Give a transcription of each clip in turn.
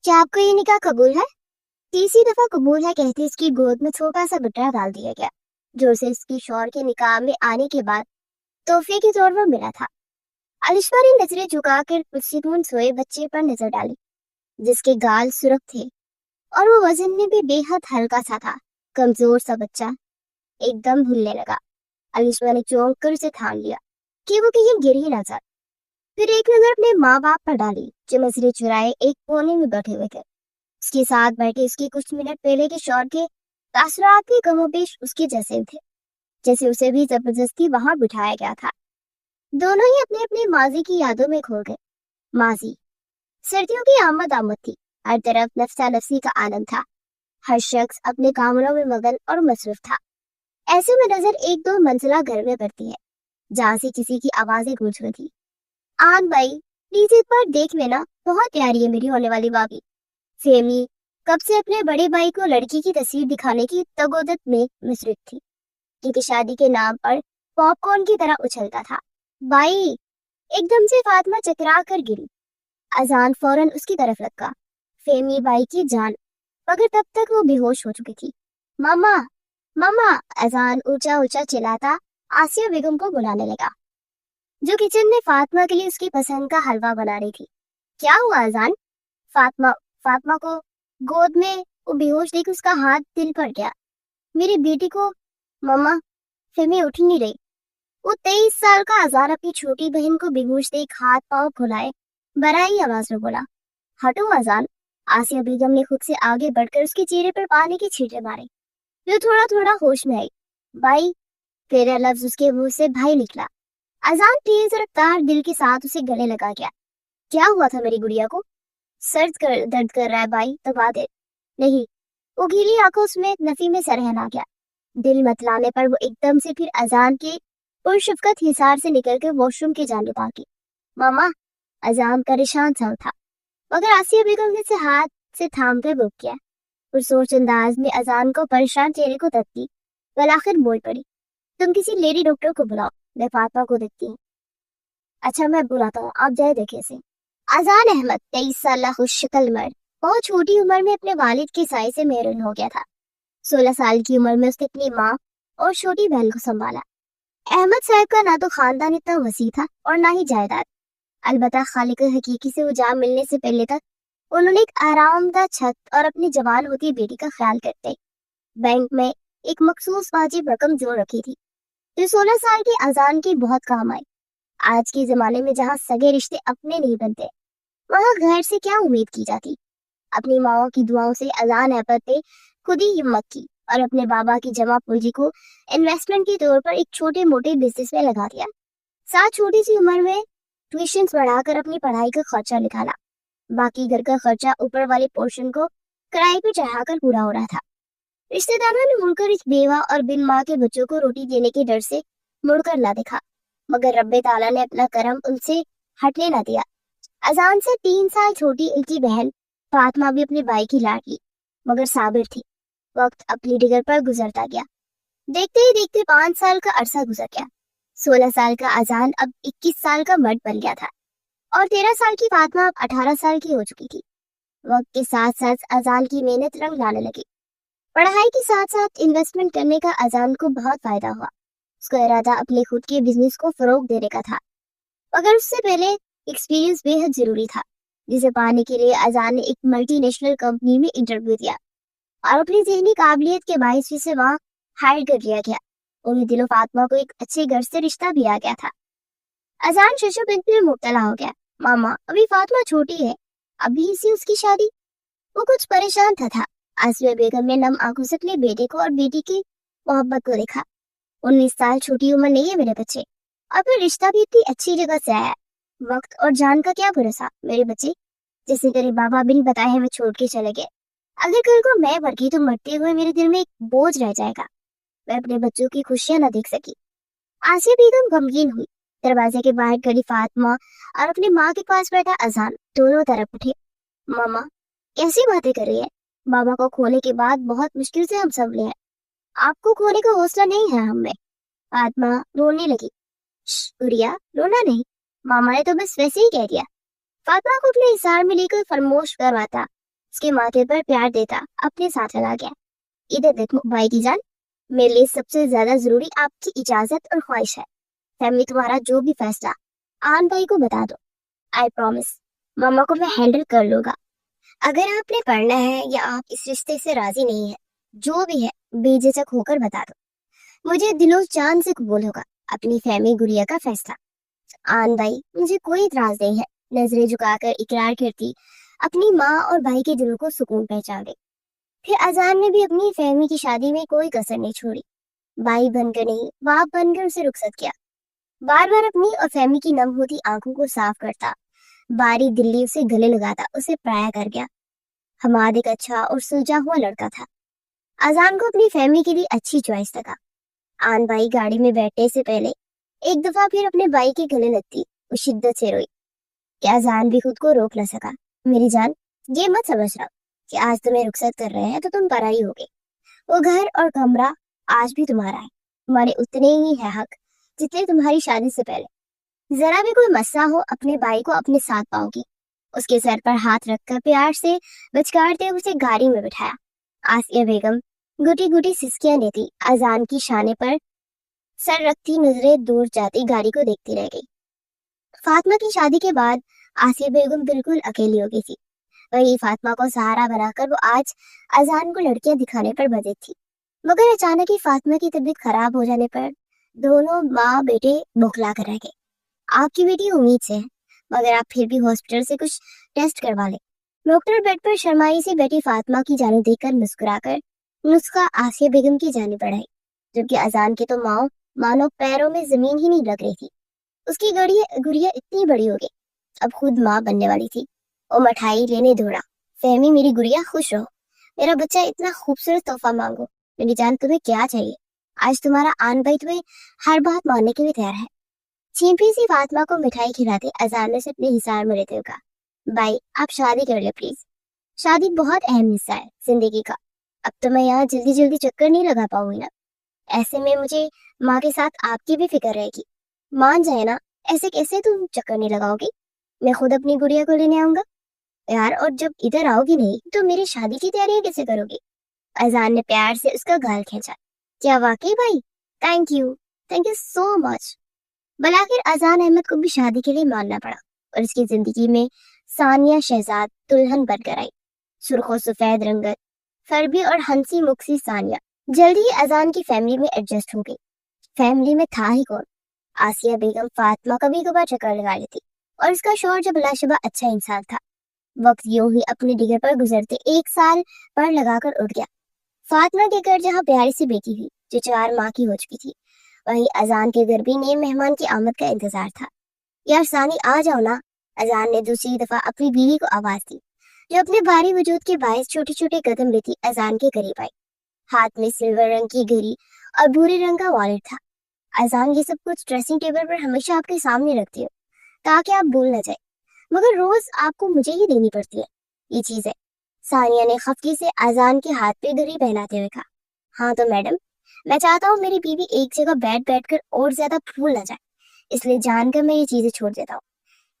क्या आपको ये निकाह कबूल है? तीसरी दफा कबूल है कहते इसकी गोद में छोटा सा बटरा डाल दिया गया, जो उसे इसकी शौहर के निकाह में आने के बाद तोहफे के तौर पर मिला था। अलिशा ने नजरें झुकाकर पुरसुकून सोए बच्चे पर नजर डाली, जिसके गाल सुर्ख थे और वो वजन में भी बेहद हल्का सा था। कमजोर सा बच्चा एकदम हिलने लगा। अलिशा ने चौंक कर उसे थाम लिया कि वो कहीं गिर ही ना जाए। फिर एक नजर अपने माँ बाप पर डाली, जो नजरें चुराए एक कोने में बैठे हुए थे। उसके साथ बैठे उसके कुछ मिनट पहले के शौहर के तासुरात भी कमोबेश उसके जैसे थे, जैसे उसे भी जबरदस्ती वहां बिठाया गया था। दोनों ही अपने अपने माजी की यादों में खो गए। माजी, सर्दियों की आमद थी। हर तरफ नफ्सा नफसी का आलम था। हर शख्स अपने कामों में मगन और मसरूफ था। ऐसे में नजर एक दो मंजिला घर में पड़ती है, जहाँ से किसी की आवाजें गूंज रही थी। आन भाई, प्लीज एक बार देख लेना, बहुत प्यारी है मेरी होने वाली भाभी। फेमी कब से अपने बड़े भाई को लड़की की तस्वीर दिखाने की तगोदत में मसरूफ थी, क्योंकि शादी के नाम पर पॉपकॉर्न की तरह उछलता था। भाई, एकदम से फातिमा चकरा कर गिरी। अजान फौरन उसकी तरफ लगा। फेमी भाई की जान, मगर तब तक वो बेहोश हो चुकी थी। मामा, मामा, अजान ऊंचा ऊंचा चिल्लाता आसिया बेगम को बुलाने लगा, जो किचन में फातिमा के लिए उसकी पसंद का हलवा बना रही थी। क्या हुआ अजान? फातिमा फातिमा को गोद में वो बेहोश देख उसका हाथ दिल पर गया। मेरी बेटी को मम्मा। फेमी उठ ही नहीं रही। वो 23 साल का अजान अपनी छोटी बहन को बेहोश देख हाथ पांव फुलाए बड़ाई आवाज में बोला, हटो अजान। आसिया बेगम ने खुद से आगे बढ़कर उसके चेहरे पर पानी की छींटे मारे। जो थोड़ा थोड़ा होश में आई। भाई, तेरा लफ्ज उसके मुंह से भाई निकला। अजान तेज रफ्तार दिल के साथ उसे गले लगा गया। क्या हुआ था मेरी गुड़िया को? दर्द कर रहा है भाई, दबा दे। नहीं। वो गीली आंखों उसमें नफी में सरहन आ गया। दिल मतलाने पर वो एकदम से फिर अजान के पुरशफकत हिसार से निकलकर वॉशरूम की जानिब भागी। मामा, अजान परेशान सा था, मगर आसिया बेगम ने उसे हाथ से थाम कर रोक किया। पुरसोच अंदाज में अजान को परेशान चेहरे को तकती, कल आखिर बोल पड़ी, तुम किसी लेडी डॉक्टर को बुलाओ, मैं फातिमा को देखती हूँ। अच्छा, मैं बुलाता हूँ, आप जाए देखे से। अजान अहमद 23 साल खुशशक्ल मर्द बहुत छोटी उम्र में अपने वालिद के साय से मेहरून हो गया था। 16 साल की उम्र में उसने अपनी माँ और छोटी बहन को संभाला। अहमद साहब का ना तो खानदान इतना वसी था और ना ही जायदाद। अलबत्ता खालिक हकीकी से वो जा मिलने से पहले तक उन्होंने एक आरामदा छत और अपनी जवान होती बेटी का ख्याल करते बैंक में एक मखसूस वाजिब रकम जोड़ रखी थी, जो 16 साल की अजान की बहुत काम आई। आज के जमाने में जहाँ सगे रिश्ते अपने नहीं बनते, वहाँ घर से क्या उम्मीद की जाती। अपनी माओ की दुआओं से अजान अहमद ने खुद ही हिम्मत की और अपने बाबा की जमा पूंजी को इन्वेस्टमेंट के तौर पर एक छोटे मोटे बिजनेस में लगा दिया। साथ छोटी सी उम्र में ट्यूशन बढ़ाकर अपनी पढ़ाई का खर्चा निकाला। बाकी घर का खर्चा ऊपर वाले पोर्शन को किराए पर चढ़ाकर पूरा हो रहा था। रिश्तेदारों ने मुड़कर इस बेवा और बिन माँ के बच्चों को रोटी देने के डर से मुड़कर ना देखा, मगर रब्बे ताला ने अपना करम उनसे हटने ना दिया। अजान से 3 साल छोटी उनकी बहन फातिमा भी अपने भाई की लाडली मगर साबिर थी। वक्त अपनी डिगर पर गुजरता गया। देखते ही देखते 5 साल का अरसा गुजर गया। 16 साल का अजान अब 21 साल का मर्द बन गया था और 13 साल की फातिमा अब 18 साल की हो चुकी थी। वक्त के साथ साथ अजान की मेहनत रंग लाने लगी। पढ़ाई के साथ साथ इन्वेस्टमेंट करने का अजान को बहुत फायदा हुआ। उसका इरादा अपने खुद के बिजनेस को फरोग देने का था, मगर उससे पहले एक्सपीरियंस बेहद जरूरी था, जिसे पाने के लिए अजान ने एक मल्टीनेशनल कंपनी में इंटरव्यू दिया और अपनी ज़हनी काबिलियत के बायस उसे वहाँ हायर कर लिया गया। उन्हें दिलो फातिमा को एक अच्छे घर से रिश्ता भी आ गया था। अजान शशोबिंत में मुब्तला हो गया। मामा, अभी फातिमा छोटी है, अभी से उसकी शादी? वो कुछ परेशान था। आसिया बेगम ने नम आंखों से अपने बेटे को और बेटी की मोहब्बत को देखा। 19 साल छोटी उम्र नहीं है मेरे बच्चे, और फिर रिश्ता भी इतनी अच्छी जगह से आया। वक्त और जान का क्या भरोसा मेरे बच्चे, जैसे तेरे बाबा बिन बताए हमें छोड़ के चले गए। अगर कल को मैं मर गई तो मरते हुए मेरे दिल में एक बोझ रह जाएगा। मैं अपने बच्चों की खुशियां न देख सकी। आसिया बेगम गमगीन हुई। दरवाजे के बाहर खड़ी फातिमा और अपनी माँ के पास बैठा अजान दोनों तरफ उठे। मामा, कैसी बातें कर रही है? बाबा को खोने के बाद बहुत मुश्किल से हम संभले हैं। आपको खोने का हौसला नहीं है हम में। फातिमा रोने लगी। गुड़िया, रोना नहीं, मामा ने तो बस वैसे ही कह दिया। फातिमा को अपने इशार में लेकर फरमोश करवाता उसके माथे पर प्यार देता अपने साथ लगा गया। इधर देखो भाई की जान, मेरे लिए सबसे ज्यादा जरूरी आपकी इजाजत और ख्वाहिश है। फैमिली तुम्हारा जो भी फैसला आन भाई को बता दो। आई प्रॉमिस मामा को मैं हैंडल कर लूंगा। अगर आपने पढ़ना है या आप इस रिश्ते से राजी नहीं है, जो भी है बेझिझक होकर बता दो। मुझे दिलो जान से कबूल होगा अपनी फैमिली गुड़िया का फैसला। आन भाई मुझे कोई इतराज नहीं है, नजरें झुकाकर इकरार करती अपनी माँ और भाई के दिलों को सुकून पहचान गई। फिर अजान ने भी अपनी फैमिली की शादी में कोई कसर नहीं छोड़ी। भाई बनकर नहीं, बाप बनकर उसे रुखसत किया। बार बार अपनी और फैमिली की नम होती आंखों को साफ करता, बारी दिल्ली उसे गले लगाता, उसे पराया कर गया। हमाद एक अच्छा और सुलझा हुआ लड़का था। अजान को अपनी फैमिली के लिए अच्छी चॉइस लगा। आन भाई गाड़ी में बैठने से पहले एक दफा फिर अपने भाई के गले लगती, वो शिद्दत से रोई। क्या अजान भी खुद को रोक न सका। मेरी जान, ये मत समझना कि आज तुम्हें रुखसत कर रहे हैं तो तुम पराई होगे। वो घर और कमरा आज भी तुम्हारा है। तुम्हारे उतने ही है हक जितने तुम्हारी शादी से पहले। जरा भी कोई मसला हो अपने भाई को अपने साथ पाओगी। उसके सर पर हाथ रखकर प्यार से बचकारते उसे गाड़ी में बिठाया। आसिया बेगम गुटी गुटी सिसकियां देती अजान की शाने पर सर रखती नजरें दूर जाती गाड़ी को देखती रह गई। फातिमा की शादी के बाद आसिया बेगम बिल्कुल अकेली हो गई थी। वही फातिमा को सहारा बनाकर वो आज अजान को लड़कियां दिखाने पर बजे थी। मगर अचानक ही फातिमा की तबीयत खराब हो जाने पर दोनों माँ बेटे बौखला कर रह गए। आपकी बेटी उम्मीद से है, मगर आप फिर भी हॉस्पिटल से कुछ टेस्ट करवा ले। डॉक्टर बेड पर शर्माई से बैठी फातिमा की जानिब देखकर मुस्कुराकर नुस्खा आसिया बेगम की जानिब बढ़ाई, जबकि अजान की तो मानो पैरों में जमीन ही नहीं लग रही थी। उसकी गुड़िया इतनी बड़ी हो गई, अब खुद माँ बनने वाली थी। वो मिठाई लेने दौड़ा। फहमी मेरी गुड़िया खुश रहो, मेरा बच्चा इतना खूबसूरत तोहफा मांगो। मेरी जान तुम्हें क्या चाहिए? आज तुम्हारा आन भाई तुम्हें हर बात मानने के लिए तैयार है। चींपी सी फातिमा को मिठाई खिलाते अजान ने से अपने हिसार में लेते हुए कहा, भाई आप शादी कर ले प्लीज। शादी बहुत अहम हिस्सा है जिंदगी का। अब तो मैं यहाँ जल्दी जल्दी चक्कर नहीं लगा पाऊंगी ना। ऐसे में मुझे माँ के साथ आपकी भी फिक्र रहेगी। मान जाए ना, ऐसे कैसे तुम चक्कर नहीं लगाओगी? मैं खुद अपनी गुड़िया को लेने आऊंगा यार। और जब इधर आओगी नहीं तो मेरी शादी की तैयारियां कैसे करोगी? अजान ने प्यार से उसका गाल खींचा। क्या वाकई भाई? Thank you so much. बलाखिर अजान अहमद को भी शादी के लिए मानना पड़ा और उसकी जिंदगी में सानिया शहजाद दुल्हन बनकर आई। सुर्खो सफेद रंगत, फरबी और हंसी मुखसी सानिया जल्दी ही अजान की फैमिली में एडजस्ट हो गई। फैमिली में था ही कौन? आसिया बेगम फातिमा कभी कभार चक्कर लगा लेती और उसका शौहर जब लाशबा अच्छा इंसान था। वक्त यूं ही अपने डिगर पर गुजरते 1 साल पर लगाकर उठ गया। फातिमा के घर जहाँ प्यारी सी बेटी थी जो 4 माह की हो चुकी थी, वहीं अजान के घर भी नए मेहमान की आमद का इंतजार था। यार सानी आ जाओ ना। अजान ने दूसरी दफा अपनी बीवी को आवाज दी, जो अपने भारी वजूद के बायस छोटे छोटे कदम लेती अजान के करीब आई। हाथ में सिल्वर रंग की घड़ी और भूरे रंग का वॉलेट था। अजान ये सब कुछ ड्रेसिंग टेबल पर हमेशा आपके सामने रखती हूँ ताकि आप भूल न जाए, मगर रोज आपको मुझे ही देनी पड़ती है ये चीजें। सानिया ने खफकी से अजान के हाथ पे घड़ी पहनाते हुए कहा, हाँ तो मैडम, मैं चाहता हूँ मेरी बीवी एक जगह बैठ कर और ज्यादा भूल न जाए, इसलिए जानकर मैं ये चीजें छोड़ देता हूँ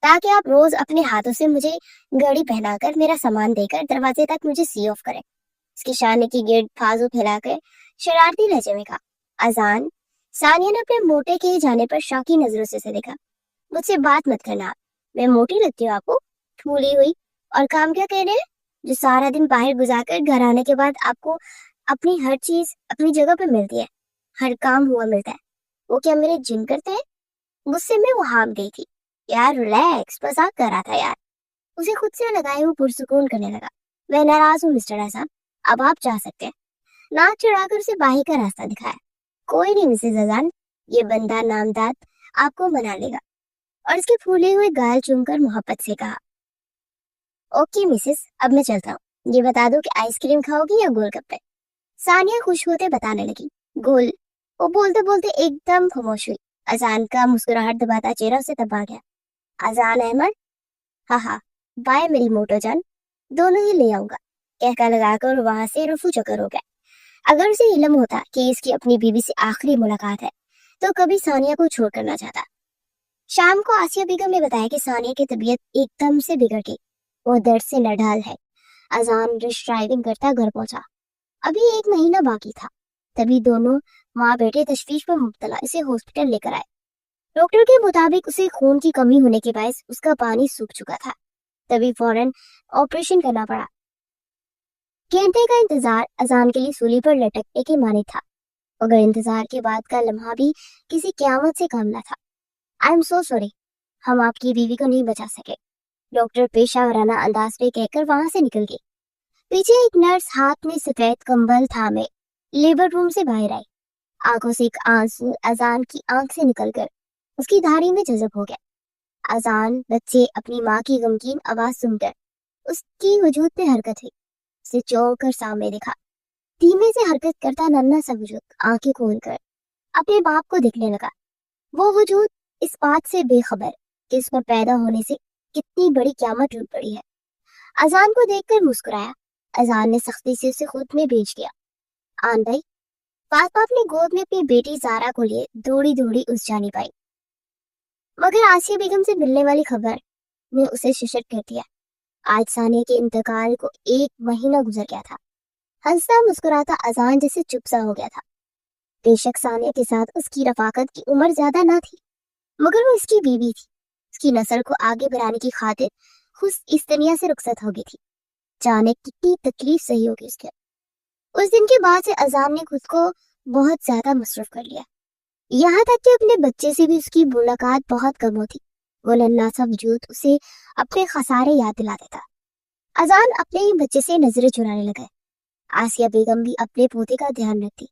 ताकि आप रोज अपने हाथों से मुझे घड़ी पहनाकर मेरा सामान देकर दरवाजे तक मुझे सी ऑफ करें। उसके शाने की गिर्द फाजू फैलाकर शरारती लहजे में कहा। अजान। सानिया ने अपने मोटे किए जाने पर शौकी नजरों से उसे देखा। मुझसे बात मत करना, मैं मोटी लगती हूँ आपको? फूली हुई। और काम क्या कह रहे हैं? जो सारा दिन बाहर गुजारकर घर आने के बाद आपको अपनी हर चीज अपनी जगह पे मिलती है, हर काम हुआ मिलता है, वो क्या मेरे जिन करते हैं? गुस्से में वो हाफ गई थी। यार रिलैक्स, मजाक कर रहा था यार। उसे खुद से लगाए वो पुरसुकून करने लगा। मैं नाराज हूँ मिस्टर आजाद, अब आप जा सकते हैं। नाक चढ़ाकर उसे बाही का रास्ता दिखाया। कोई नहीं मिसेज अजान, ये बंदा नामदाद आपको मना लेगा। और उसके फूले हुए गाल चूमकर मोहब्बत से कहा, ओके मिसेस, अब मैं चलता हूँ। ये बता दो कि आइसक्रीम खाओगी या गोलगप्पे? सानिया खुश होते बताने लगी, गोल। वो बोलते बोलते एकदम खामोश हुई। अजान का मुस्कुराहट दबाता चेहरा उसे दबा गया। अजान अहमद, हाँ बाय मेरी मोटो जान, दोनों ही ले आऊंगा, कहकर लगाकर वहां से रफू चक्कर हो गया। अगर उसे इल्म होता कि इसकी अपनी बीवी से आखिरी मुलाकात है तो कभी सानिया को छोड़ करना चाहता। शाम को आसिया बेगम ने बताया कि सानिया की तबीयत एकदम से बिगड़ गई। वो दर्द से नढाल है, अजान रश ड्राइविंग करता घर पहुंचा। अभी 1 महीना बाकी था। तभी दोनों माँ बेटे तशवीश में मुब्तला इसे हॉस्पिटल लेकर आए। डॉक्टर के मुताबिक उसे खून की कमी होने के बायस उसका पानी सूख चुका था। तभी फौरन ऑपरेशन करना पड़ा। घंटे का इंतजार अजान के लिए सूली पर लटकने के माने था, मगर इंतजार के बाद का लम्हा भी किसी क़यामत से कम न था। आई एम सो सॉरी, हम आपकी बीवी को नहीं बचा सके, डॉक्टर पेशावराना अंदाज में कहकर वहां से निकल गई। पीछे एक नर्स हाथ में सफेद कंबल थामे लेबर रूम से बाहर आई। आंखों से एक आंसू अजान की आंख से निकलकर उसकी धारी में जज़ब हो गया। अजान बच्चे अपनी माँ की गमगीन आवाज सुनकर उसकी वजूद में हरकत हुई। उसे चौंक कर सामने देखा। धीमे से हरकत करता नन्हा सा वजूद आंखें खोलकर अपने बाप को दिखने लगा। वो वजूद इस बात से बेखबर कि उस पर पैदा होने से कितनी बड़ी क़यामत टूट पड़ी है। अजान को देखकर मुस्कुराया। अजान ने सख्ती से उसे खुद में भेज दिया। आन भाई, फातिमा अपनी गोद में अपनी बेटी जारा को लिए दौड़ी दौड़ी उस जा नहीं पाई, मगर आसिया बेगम से मिलने वाली खबर ने उसे सशक्त कर दिया। आज सानिया के इंतकाल को 1 महीना गुजर गया था। हंसता मुस्कुराता अजान जैसे चुप सा हो गया था। बेशक सानिया के साथ उसकी रफाकत की उम्र ज्यादा ना थी, मगर वो इसकी बीवी थी। उसकी नस्ल को आगे बढ़ाने की खातिर खुद इस दुनिया से रुखसत हो गई थी। जाने कितनी तकलीफ सही होगी उसके। उस दिन के बाद से अजान ने खुद को बहुत ज्यादा मसरूफ कर लिया, यहाँ तक कि अपने बच्चे से भी उसकी मुलाकात बहुत कम होती। वो नन्हा सा वजूद उसे अपने खसारे याद दिला देता। अजान अपने ही बच्चे से नजरें चुराने लगा। आसिया बेगम भी अपने पोते का ध्यान रखती।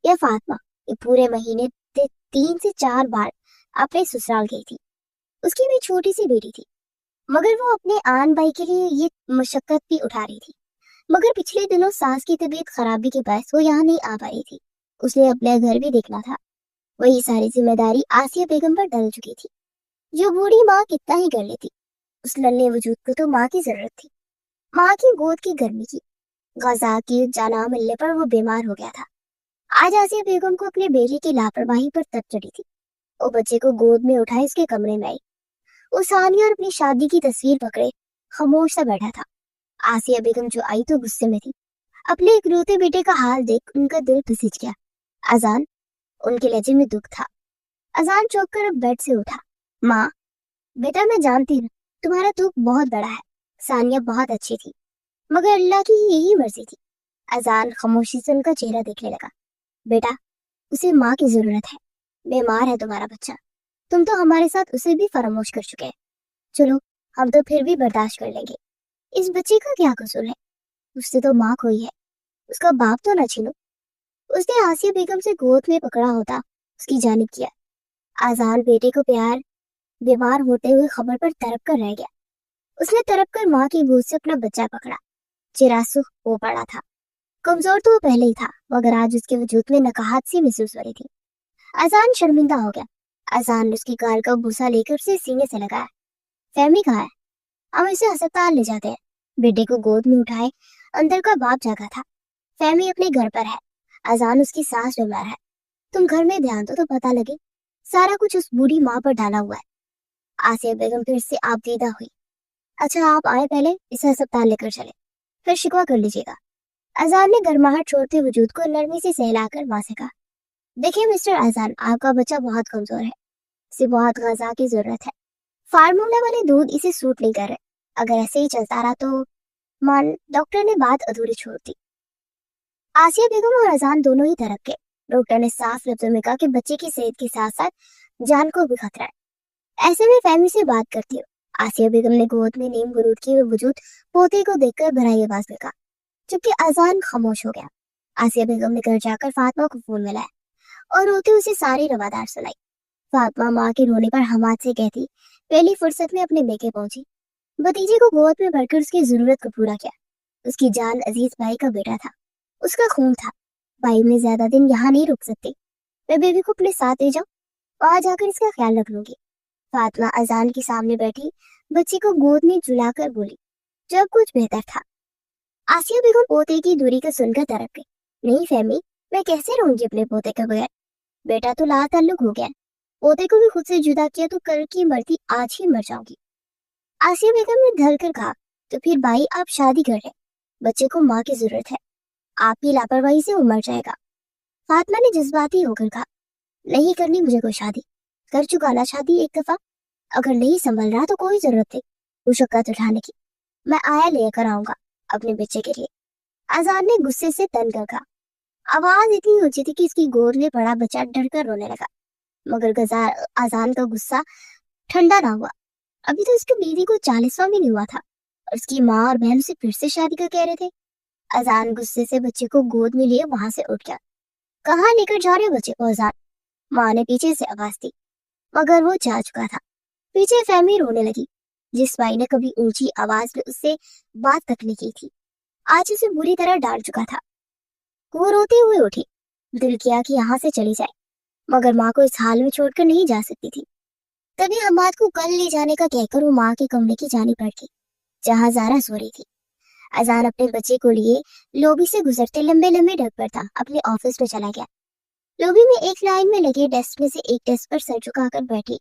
या फातिमा ये पूरे महीने 3 से 4 बार अपने ससुराल गई थी। उसकी भी छोटी सी बेटी थी, मगर वो अपने आन भाई के लिए ये मशक्कत भी उठा रही थी। मगर पिछले दिनों सास की तबीयत खराबी के बायस वो यहाँ नहीं आ पाई थी। उसने अपना घर भी देखना था। वही सारी जिम्मेदारी आसिया बेगम पर डल चुकी थी, जो बूढ़ी माँ कितना ही कर लेती। उस नन्हे वजूद को तो माँ की जरूरत थी, माँ की गोद की गर्मी की। गजा की जाना मिलने पर वो बीमार हो गया था। आज आसिया बेगम को अपने बेटे की लापरवाही पर तप चढ़ी थी। वो बच्चे को गोद में उठाए उसके कमरे में आई। वो सानिया और अपनी शादी की तस्वीर पकड़े खामोश सा बैठा था। आसिया बेगम जो आई तो गुस्से में थी। अपने इकलौते बेटे का हाल देख उनका दिल पिसिज गया। अजान, उनके लहजे में दुख था। अजान चौंक कर अब बेड से उठा। माँ, बेटा मैं जानती हूँ तुम्हारा दुख बहुत बड़ा है। सानिया बहुत अच्छी थी, मगर अल्लाह की यही मर्जी थी। अजान खामोशी से उनका चेहरा देखने लगा। बेटा, उसे माँ की जरूरत है। बीमार है तुम्हारा बच्चा। तुम तो हमारे साथ उसे भी फरामोश कर चुके हैं। चलो, हम तो फिर भी बर्दाश्त कर लेंगे। इस बच्चे का क्या कसूर है? उससे तो माँ खोई है, उसका बाप तो न छीनो। उसने आसिया बेगम से गोद में पकड़ा होता उसकी जानिब किया। आजान बेटे को प्यार बीमार होते हुए खबर पर तड़प कर रह गया। उसने तड़प कर माँ की गोद से अपना बच्चा पकड़ा। चिरासुख हो पड़ा था। कमजोर तो वो पहले ही था, मगर आज उसके वजूद में नकाहत सी महसूस हो रही थी। अजान शर्मिंदा हो गया। अजान ने उसकी गाल का भूसा लेकर उसे सीने से लगाया। फहमी कहाँ है? हम इसे अस्पताल ले जाते हैं। बेटे को गोद में उठाए अंदर का बाप जागा था। फहमी अपने घर पर है। अजान उसकी सास बीमार है। तुम घर में ध्यान दो तो पता लगे। सारा कुछ उस बूढ़ी माँ पर डाला हुआ है। आसिया बेगम फिर से आबदीदा हुई। अच्छा, आप आए पहले इसे अस्पताल लेकर चले, फिर शिकवा कर लीजिएगा। अजान ने गर्माहट छोड़ते वजूद को नरमी से सहलाकर माँ से कहा, देखिए मिस्टर अजान, आपका बच्चा बहुत कमजोर है। इसे बहुत गजा की जरूरत है। फार्मूला वाले दूध इसे सूट नहीं कर रहे। अगर ऐसे ही चलता रहा तो मान। डॉक्टर ने बात अधूरी छोड़ दी। आसिया बेगम और अजान दोनों ही तरफ के। डॉक्टर ने साफ लफ्जों में कहा कि बच्चे की सेहत के साथ साथ जान को भी खतरा है। ऐसे में फहमी से बात करती हूँ। आसिया बेगम ने गोद में नीम गुरूद की वजूद पोते को देखकर भराई आवाज में कहा, जबकि अजान खामोश हो गया। आसिया बेगम ने घर जाकर फातिमा को फोन मिलाया और रोते उसे सारी रवादार सुनाई। फातिमा माँ के रोने पर हमाद से कहती पहली फुर्सत में अपने मेके पहुंची। भतीजे को गोद में भरकर उसकी जरूरत को पूरा किया। उसकी जान अजीज भाई का बेटा था, उसका खून था। भाई में ज्यादा दिन यहाँ नहीं रुक सकती। मैं बेबी को अपने साथ ले जाऊं, वहां जाकर इसका ख्याल रख लूंगी। फातिमा अजान के सामने बैठी बच्ची को गोद में झुलाकर बोली, जब कुछ बेहतर था। आसिया बेगम पोते की दूरी को सुनकर तरफ गई। नहीं फहमी, मैं कैसे रहूंगी अपने पोते के बगैर? बेटा तो ला ताल्लुक हो गया। पोते को भी खुद से जुदा किया तो कल की मरती आज ही मर जाऊंगी। आसिया बेगम ने ढल कर कहा, तो फिर भाई आप शादी कर रहे, बच्चे को माँ की जरूरत है, आपकी लापरवाही से वो मर जाएगा। फातिमा ने जज्बाती होकर कहा, नहीं करनी मुझे कोई शादी, कर चुका ना शादी एक दफा, अगर नहीं संभल रहा तो कोई जरूरत नहीं मुशक्कत उठाने की, मैं आया लेकर आऊंगा अपने बच्चे के लिए। आजान ने गुस्से से तन कर कहा। आवाज इतनी ऊंची थी कि इसकी गोद में पड़ा बच्चा डर कर रोने लगा, मगर आजान का गुस्सा ठंडा ना हुआ। अभी तो उसकी बीवी को 40वां भी नहीं हुआ था और उसकी माँ और बहन उसे फिर से शादी का कह रहे थे। अजान गुस्से से बच्चे को गोद में लिए वहां से उठ गया। कहाँ लेकर जा रहे हो बच्चे को अजान? माँ ने पीछे से आवाज दी, मगर वो जा चुका था। पीछे फहमी रोने लगी, जिस भाई ने कभी ऊंची आवाज में उससे बात तक नहीं की थी, आज उसे बुरी तरह डांट चुका था। वो रोते हुए उठी, दिल किया कि यहाँ से चली जाए, मगर माँ को इस हाल में छोड़कर नहीं जा सकती थी। तभी हमाद को कल ले जाने का कहकर वो माँ के कमरे की जानी पड़ गई, जहाँ जारा सो रही थी। अजान अपने बच्चे को लिए लॉबी से गुजरते लंबे लंबे ढक पर था अपने ऑफिस में चला गया। लॉबी में एक लाइन में लगे डेस्क में से एक डेस्क पर सर झुकाकर बैठी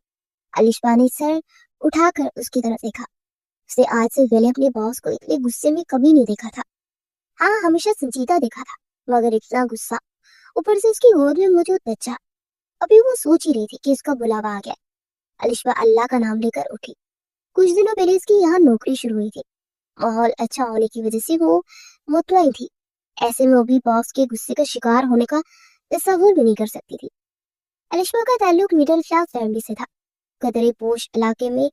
अलिशबा ने सर उठाकर उसकी तरफ देखा। उसने आज से पहले अपने बॉस को इतने गुस्से में कभी नहीं देखा था। हाँ, हमेशा संजीदा देखा था, मगर इतना गुस्सा, ऊपर से उसकी गोद में मौजूद बच्चा। अभी वो सोच ही रही थी कि इसका बुलावा आ गया। अलिशबा अल्लाह का नाम लेकर उठी। कुछ दिनों पहले इसकी यहाँ नौकरी शुरू हुई थी, माहौल अच्छा होने की वजह से वो मुतमईन थी। ऐसे में वो भी बॉस के गुस्से का शिकार होने का तस्वुर भी नहीं कर सकती थी। अलिशबा का ताल्लुक मिडिल क्लास फैमिली से था। कदरे पोश इलाके में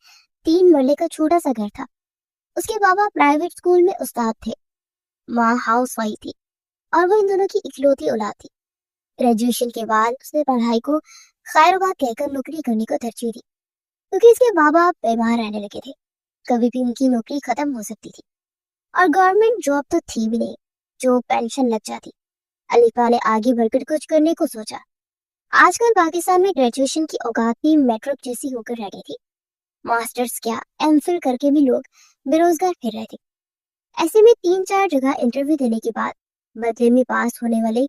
3 मरले का छोटा सा घर था। उसके बाबा प्राइवेट स्कूल में उस्ताद थे, माँ हाउस वाइफ थी और वो इन दोनों की इकलौती औलाद थी। ग्रेजुएशन के बाद उसने पढ़ाई को खैरबाद कहकर नौकरी करने को तरजीह दी, क्योंकि इसके बाबा बीमार रहने लगे थे। कभी भी उनकी नौकरी खत्म हो सकती थी और गवर्नमेंट जॉब तो थी भी नहीं जो पेंशन लग जाती। अलिफा ने आगे बढ़कर कुछ करने को सोचा। आजकल पाकिस्तान में ग्रेजुएशन की औकात भी मेट्रिक जैसी होकर रह गई थी। मास्टर्स क्या एमफिल करके भी लोग बेरोजगार फिर रहे थे। ऐसे में 3-4 जगह इंटरव्यू देने के बाद बदले में पास होने वाले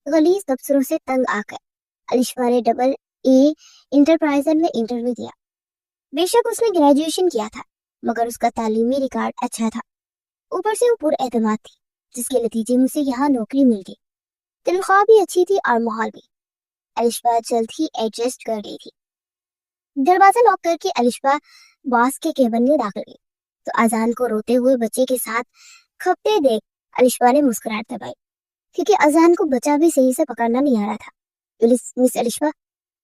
गलीज तबसरों से तंग आकर अलिशबा ने डबल ए इंटरप्राइजर में इंटरव्यू दिया। बेशक उसने ग्रेजुएशन किया था, मगर उसका तालीमी रिकॉर्ड अच्छा था। ऊपर से वो पुरएतमाद थी, जिसके नतीजे में उसे यहाँ नौकरी मिल गई। तनख्वाह भी अच्छी थी और माहौल भी। अलिशबा जल्द ही एडजस्ट कर गई थी। दरवाजा लॉक करके अलिशबा बॉस के केबिन में दाखिल गई तो अजान को रोते हुए बच्चे के साथ खपते देख अलिशबा ने मुस्कुराहट दबाई, क्योंकि अजान को बच्चा भी सही से पकड़ना नहीं आ रहा था। मिस अलिशबा,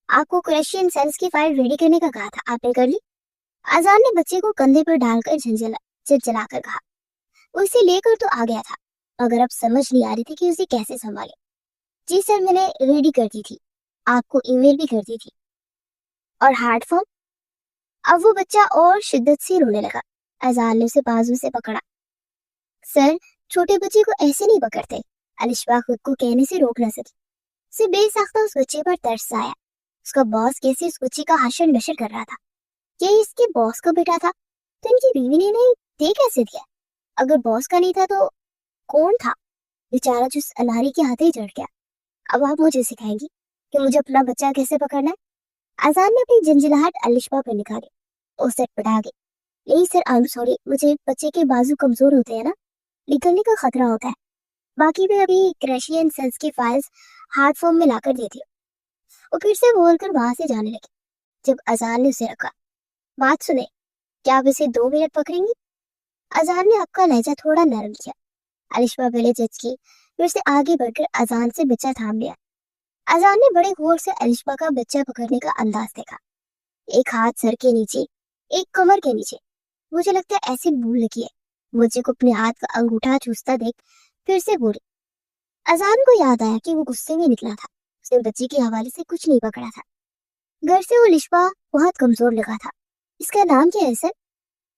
आपको क्रेशियन सेल्स की फाइल रेडी करने का कहा था, आपने कर ली? अजान ने बच्चे को कंधे पर डालकर झिलझिलाकर कहा। वो इसे लेकर तो आ गया था, मगर अब समझ नहीं आ रही थी कि उसे कैसे संभाले। जी सर, मैंने रेडी कर दी थी, आपको ईमेल भी कर दी थी। और हार्ड फॉर्म? अब वो बच्चा और शिद्दत से रोने लगा। अजान ने उसे बाजू से पकड़ा। सर, छोटे बच्चे को ऐसे नहीं पकड़ते। अलिशबा खुद को कहने से रोक न सकी। उसे बेसाख्ता उस बच्चे पर तरस आया। उसका बॉस कैसे उस बच्चे का हाशर नशर कर रहा था। ये इसके बॉस का बेटा था तो इनकी बीवी ने इन्हें दे कैसे दिया? अगर बॉस का नहीं था तो कौन था? बेचारा जिस अनारी के हाथ ही चढ़ गया। अब आप मुझे सिखाएंगी कि मुझे अपना बच्चा कैसे पकड़ना है? आजान ने अपनी झंझलाहट अलिशबा पर निकाली। वो सटपटा गई। नहीं सर, आई एम सॉरी, मुझे बच्चे के बाजू कमजोर होते हैं ना, निकलने का खतरा होता है। बाकी मैं अभी क्रेशियन सेल्स की फाइल्स हार्ड फॉर्म में लाकर देती हूँ। वो फिर से बोलकर वहां से जाने लगी। जब अजान ने उसे रखा, बात सुने, क्या आप इसे 2 मिनट पकड़ेंगी? अजान ने आपका लहजा थोड़ा नरम किया। अलिशबा पहले जज की, फिर से आगे बढ़कर अजान से बच्चा थाम लिया। अजान ने बड़े गौर से अलिशबा का बच्चा पकड़ने का अंदाज देखा। एक हाथ सर के नीचे, एक कमर के नीचे। मुझे लगता है ऐसे भूल लगी है। मुझे को अपने हाथ का अंगूठा चूसता देख फिर से बोली। अजान को याद आया कि वो गुस्से में निकला था। उसने बच्चे के हवाले से कुछ नहीं पकड़ा था। घर से वो अलिशबा बहुत कमजोर लगा था। इसका नाम क्या है सर?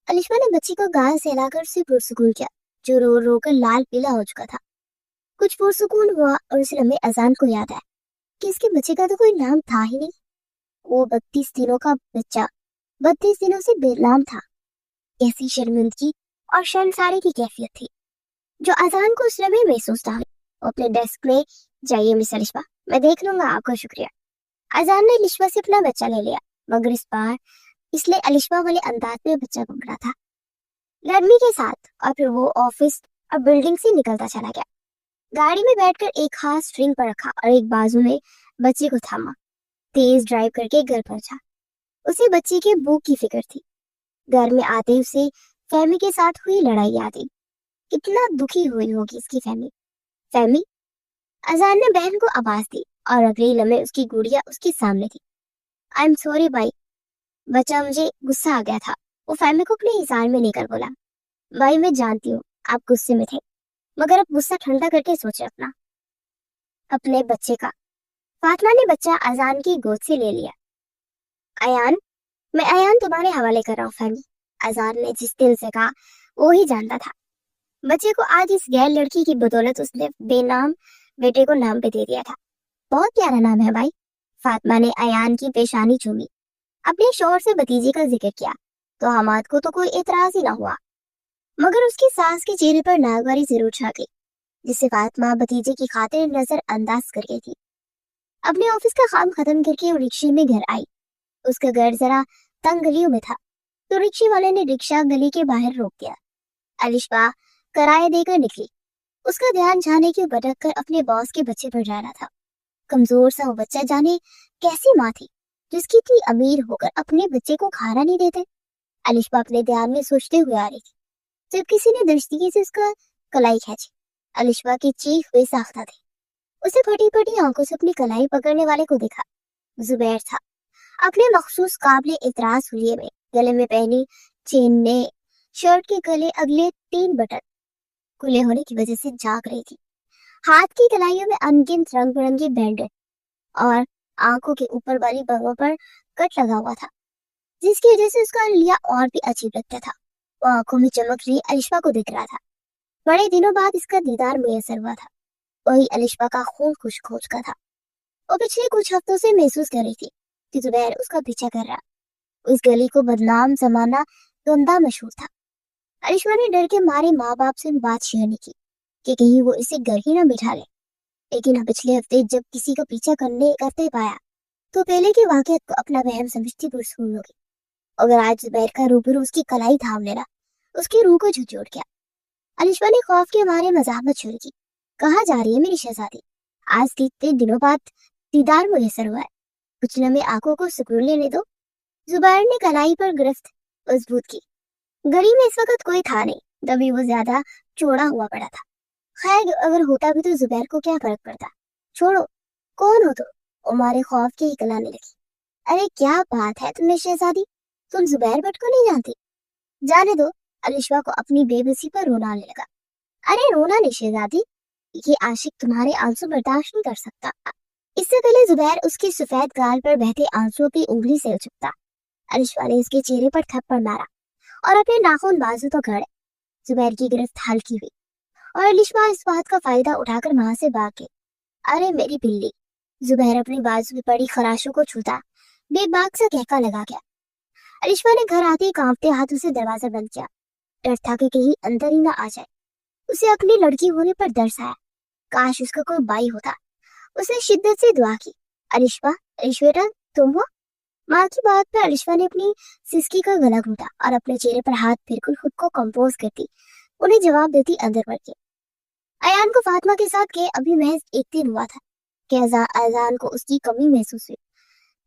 अलिशबा ने बच्ची को गाल सहलाकर उसे पुरसुकून किया, जो रो रो कर लाल पीला हो चुका था। कुछ पुरसुकून हुआ और उस लम्हे अजान को याद आया कि इसके बच्चे का तो कोई नाम था ही नहीं। वो 32 दिनों का बच्चा 32 दिनों से बेनाम था। ऐसी शर्मिंदगी और शर्मसारी की कैफियत थी जो अजान को उस लम्हे महसूस था। अपने डेस्क में जाइए मिस अलिशबा, मैं देख लूंगा, आपका शुक्रिया। अजान ने अलिशबा से अपना बच्चा ले लिया, मगर इस बार इसलिए अलिशबा वाले अंदाज में बच्चा पकड़ा था, गर्मी के साथ। और फिर वो ऑफिस और बिल्डिंग से निकलता चला गया। गाड़ी में बैठकर एक हाथ स्ट्रिंग पर रखा और एक बाजू में बच्चे को थामा। तेज ड्राइव करके घर पहुंचा। उसे बच्चे के भूख की फिक्र थी। घर में आते ही उसे फैमी के साथ हुई लड़ाई याद आई। कितना दुखी हुई होगी इसकी फैमी। फैमी, अजान ने बहन को आवाज दी और अगले लम्हे उसकी गुड़िया उसके सामने थी। आई एम सॉरी भाई, बच्चा, मुझे गुस्सा आ गया था। वो फैमी को अपने इशारे में लेकर बोला। भाई मैं जानती हूँ आप गुस्से में थे, मगर अब गुस्सा ठंडा करके सोचे अपने बच्चे का। फातिमा ने बच्चा अजान की गोद से ले लिया। अयान, मैं अयान तुम्हारे हवाले कर रहा हूँ फैमी। अजान ने जिस दिल से कहा वो ही जानता था। बच्चे को आज इस गैर लड़की की बदौलत उसने बेनाम बेटे को नाम पे दे दिया था। बहुत प्यारा नाम है भाई। फातिमा ने अयान की पेशानी चूमी। अपने शौहर से भतीजे का जिक्र किया तो हमाद को तो कोई एतराज ही ना हुआ, मगर उसकी सास के चेहरे पर नागवारी जरूर छा गई, जिसे फातिमा भतीजे की खातिर नजर अंदाज कर गई थी। अपने ऑफिस का काम खत्म करके वो रिक्शे में घर आई। उसका घर जरा तंग गलियों में था, तो रिक्शे वाले ने रिक्शा गली के बाहर रोक दिया। अलिशबा किराया देकर निकली। उसका ध्यान जाने क्यों भटक कर अपने बॉस के बच्चे पर जा रहा था। कमजोर सा वो बच्चा जाने कैसी माँ थी जिसकी थी अमीर होकर अपने बच्चे को खाना नहीं देते। अलिशबा अपने ध्यान में सोचते हुए आ रही थी जब किसी ने दृष्टि से उसका कलाई खींची। अलिशबा की चीख बेसाख्ता थी। उसे फटी फटी आंखों से अपनी कलाई पकड़ने वाले को देखा। जुबैर था। अपने मखसूस काबिले एतराज हुलिये में गले में पहनी चेन ने शर्ट के गले अगले 3 बटन खुले होने की वजह से जाग रही थी। हाथ की कलाइयों में अनगिनत रंग बिरंगे बैंडेड और आंखों के ऊपर वाली बगों पर कट लगा हुआ था, जिसकी वजह से उसका लिया और भी अजीब लगता था। वो आंखों में चमक रही अलिशबा को दिख रहा था। बड़े दिनों बाद इसका दीदार मुयसर हुआ था। वही अलिशबा का खून खुश्क हो चुका था। वो पिछले कुछ हफ्तों से महसूस कर रही थी कि जुबैर उसका पीछा कर रहा। उस गली को बदनाम जमाना गंदा मशहूर था। अलिशबा ने डर के मारे माँ बाप से बात शेयर नहीं की कि कहीं वो इसे घर ही न बिठा ले। लेकिन पिछले हफ्ते जब किसी का पीछा करते पाया तो पहले के वाकये को अपना वहम समझती पुरस्कून हो गई। अगर आज जुबैर का रूबरू उसकी कलाई थाम लेना, उसकी रूह को झकझोर गया। अलिशबा ने खौफ के मारे मजामत शुरू की। कहाँ जा रही है मेरी शहजादी? आज कितने दिनों बाद दीदार मुयसर हुआ है, कुछ लम्हे आंखों को सुकून लेने दो। जुबैर ने कलाई पर गिरफ्त मजबूत की। गली में इस वक्त कोई था नहीं, तभी वो ज्यादा चौड़ा हुआ पड़ा था। खैर अगर होता भी तो जुबैर को क्या फर्क पड़ता। छोड़ो, कौन हो तुम? उमारे खौफ के ही कलाने लगी। अरे क्या बात है तुम्हें शहजादी, तुम जुबैर भट्ट को नहीं जानती? जाने दो। अलिशबा को अपनी बेबसी पर रोना आने लगा। अरे रोना नहीं शहजादी, ये आशिक तुम्हारे आंसू बर्दाश्त नहीं कर सकता। इससे पहले जुबैर उसके सफेद गाल पर बहते आंसुओं की उंगली से उचकता। अलिशबा ने उसके चेहरे पर थप्पड़ मारा और अपने नाखून बाजू तो गड़े। जुबैर की गिरफ्त हल्की हुई और अलिशबा इस बात का फायदा उठाकर वहां से भाग गई। अरे मेरी बिल्ली। जुबैर अपनी बाजू में पड़ी खराशों को छूता बेबाक सा कहका लगा गया। अलिशबा ने घर आते ही कांपते हाथों से दरवाजा बंद किया। डर था कि कहीं अंदर ही ना आ जाए। उसे अपनी लड़की होने पर दर्श आया। काश उसका कोई भाई होता। उसने शिद्दत से दुआ की। अलिशबा, अलिशबेटा तुम हो? माँ की बात पर अलिशबा ने अपनी सिसकी का गला घूटा और अपने चेहरे पर हाथ फेरकर खुद को कंपोज करती उन्हें जवाब देती अंदर बढ़ के। अयान को फातिमा के साथ के अभी महज 1 दिन हुआ था कि अजान को उसकी कमी महसूस हुई।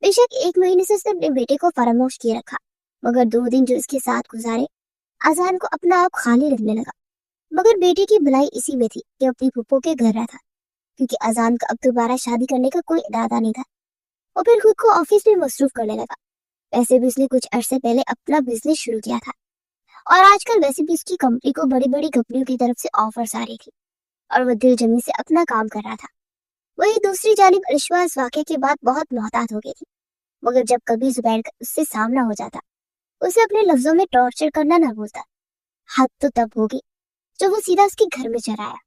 बेशक 1 महीने से उसने अपने बेटे को फरामोश किए रखा, मगर 2 दिन जो इसके साथ गुजारे अजान को अपना आप खाली लगने लगा। मगर बेटे की भलाई इसी में थी कि अपनी फूफो के घर रहा था, क्योंकि अजान का अब दोबारा शादी करने का कोई इरादा नहीं था। वो फिर खुद को ऑफिस में मसरूफ करने लगा। वैसे भी उसने कुछ अरसे पहले अपना बिजनेस शुरू किया था और आजकल वैसे भी उसकी कंपनी को बड़ी बड़ी कंपनियों की तरफ से ऑफर्स आ रही थी और वो दिल जमी से अपना काम कर रहा था। वही दूसरी जानिब अलिशबा इस वाकये के बाद बहुत मोहतात हो गई थी, मगर जब कभी जुबैर का उससे सामना हो जाता उसे अपने लफ्जों में टॉर्चर करना ना भूलता। हद तो तब होगी जब वो सीधा उसके घर में चला आया।